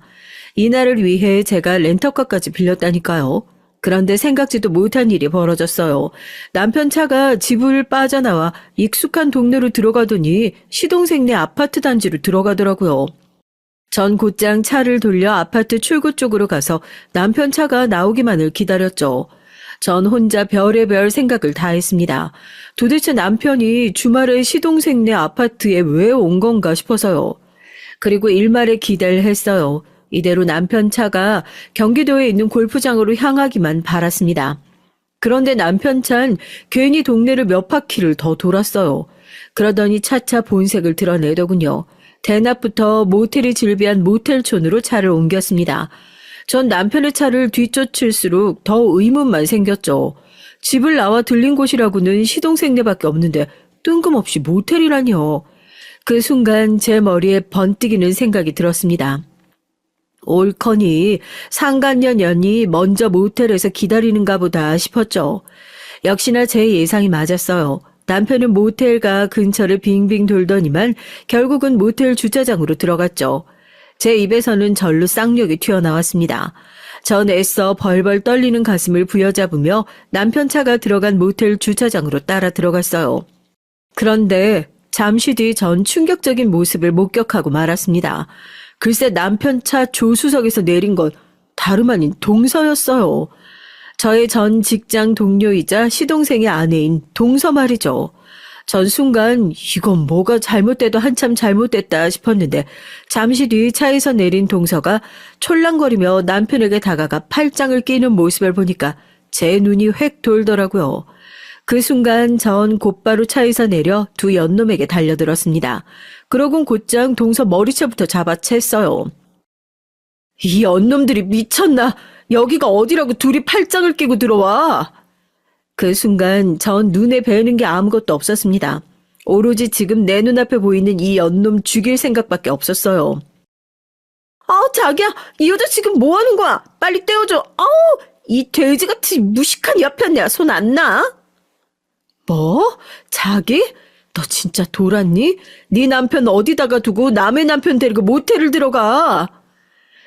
이날을 위해 제가 렌터카까지 빌렸다니까요. 그런데 생각지도 못한 일이 벌어졌어요. 남편 차가 집을 빠져나와 익숙한 동네로 들어가더니 시동생네 아파트 단지로 들어가더라고요. 전 곧장 차를 돌려 아파트 출구 쪽으로 가서 남편 차가 나오기만을 기다렸죠. 전 혼자 별의별 생각을 다 했습니다. 도대체 남편이 주말에 시동생네 아파트에 왜 온 건가 싶어서요. 그리고 일말에 기대를 했어요. 이대로 남편 차가 경기도에 있는 골프장으로 향하기만 바랐습니다. 그런데 남편 차는 괜히 동네를 몇 바퀴를 더 돌았어요. 그러더니 차차 본색을 드러내더군요. 대낮부터 모텔이 즐비한 모텔촌으로 차를 옮겼습니다. 전 남편의 차를 뒤쫓을수록 더 의문만 생겼죠. 집을 나와 들린 곳이라고는 시동생네밖에 없는데 뜬금없이 모텔이라니요. 그 순간 제 머리에 번뜩이는 생각이 들었습니다. 옳거니 상간녀년이 먼저 모텔에서 기다리는가 보다 싶었죠. 역시나 제 예상이 맞았어요. 남편은 모텔가 근처를 빙빙 돌더니만 결국은 모텔 주차장으로 들어갔죠. 제 입에서는 절로 쌍욕이 튀어나왔습니다. 전 애써 벌벌 떨리는 가슴을 부여잡으며 남편 차가 들어간 모텔 주차장으로 따라 들어갔어요. 그런데 잠시 뒤 전 충격적인 모습을 목격하고 말았습니다. 글쎄 남편 차 조수석에서 내린 건 다름 아닌 동서였어요. 저의 전 직장 동료이자 시동생의 아내인 동서 말이죠. 전 순간 이건 뭐가 잘못돼도 한참 잘못됐다 싶었는데 잠시 뒤 차에서 내린 동서가 촐랑거리며 남편에게 다가가 팔짱을 끼는 모습을 보니까 제 눈이 획 돌더라고요. 그 순간 전 곧바로 차에서 내려 두 연놈에게 달려들었습니다. 그러곤 곧장 동서 머리채부터 잡아챘어요. 이 연놈들이 미쳤나? 여기가 어디라고 둘이 팔짱을 끼고 들어와? 그 순간 전 눈에 뵈는 게 아무것도 없었습니다. 오로지 지금 내 눈앞에 보이는 이 연놈 죽일 생각밖에 없었어요. 자기야, 이 여자 지금 뭐 하는 거야? 빨리 떼어줘. 이 돼지같이 무식한 여편네야. 손 안 나? 뭐? 자기? 너 진짜 돌았니? 네 남편 어디다가 두고 남의 남편 데리고 모텔을 들어가?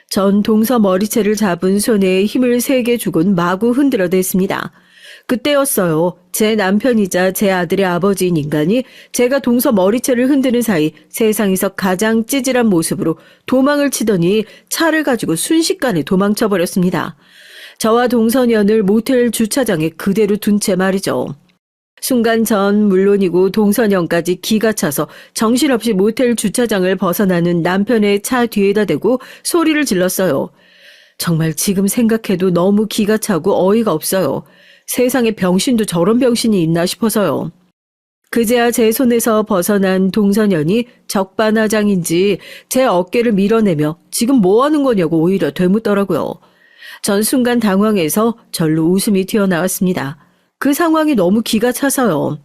전 동서 머리채를 잡은 손에 힘을 세게 주곤 마구 흔들어댔습니다. 그때였어요. 제 남편이자 제 아들의 아버지인 인간이 제가 동서 머리채를 흔드는 사이 세상에서 가장 찌질한 모습으로 도망을 치더니 차를 가지고 순식간에 도망쳐버렸습니다. 저와 동서년을 모텔 주차장에 그대로 둔 채 말이죠. 순간 전 물론이고 동서년까지 기가 차서 정신없이 모텔 주차장을 벗어나는 남편의 차 뒤에다 대고 소리를 질렀어요. 정말 지금 생각해도 너무 기가 차고 어이가 없어요. 세상에 병신도 저런 병신이 있나 싶어서요. 그제야 제 손에서 벗어난 동서년이 적반하장인지 제 어깨를 밀어내며 지금 뭐 하는 거냐고 오히려 되묻더라고요. 전 순간 당황해서 절로 웃음이 튀어나왔습니다. 그 상황이 너무 기가 차서요.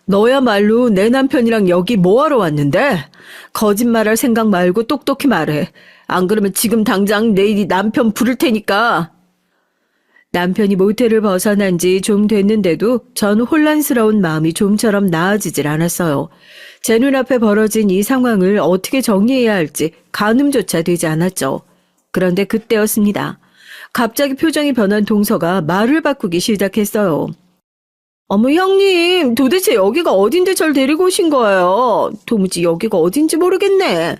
너야말로 내 남편이랑 여기 뭐하러 왔는데? 거짓말할 생각 말고 똑똑히 말해. 안 그러면 지금 당장 내일이 남편 부를 테니까. 남편이 모텔을 벗어난 지 좀 됐는데도 전 혼란스러운 마음이 좀처럼 나아지질 않았어요. 제 눈앞에 벌어진 이 상황을 어떻게 정리해야 할지 가늠조차 되지 않았죠. 그런데 그때였습니다. 갑자기 표정이 변한 동서가 말을 바꾸기 시작했어요. 어머 형님, 도대체 여기가 어딘데 절 데리고 오신 거예요? 도무지 여기가 어딘지 모르겠네.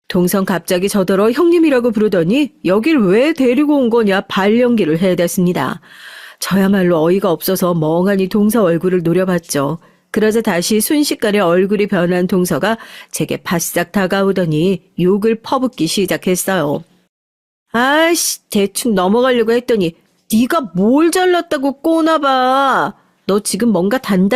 동선 갑자기 저더러 형님이라고 부르더니 여길 왜 데리고 온 거냐 발연기를 해댔습니다. 저야말로 어이가 없어서 멍하니 동서 얼굴을 노려봤죠. 그러자 다시 순식간에 얼굴이 변한 동서가 제게 바싹 다가오더니 욕을 퍼붓기 시작했어요. 아이씨, 대충 넘어가려고 했더니 네가 뭘 잘났다고 꼬나봐. 너 지금 뭔가 단단히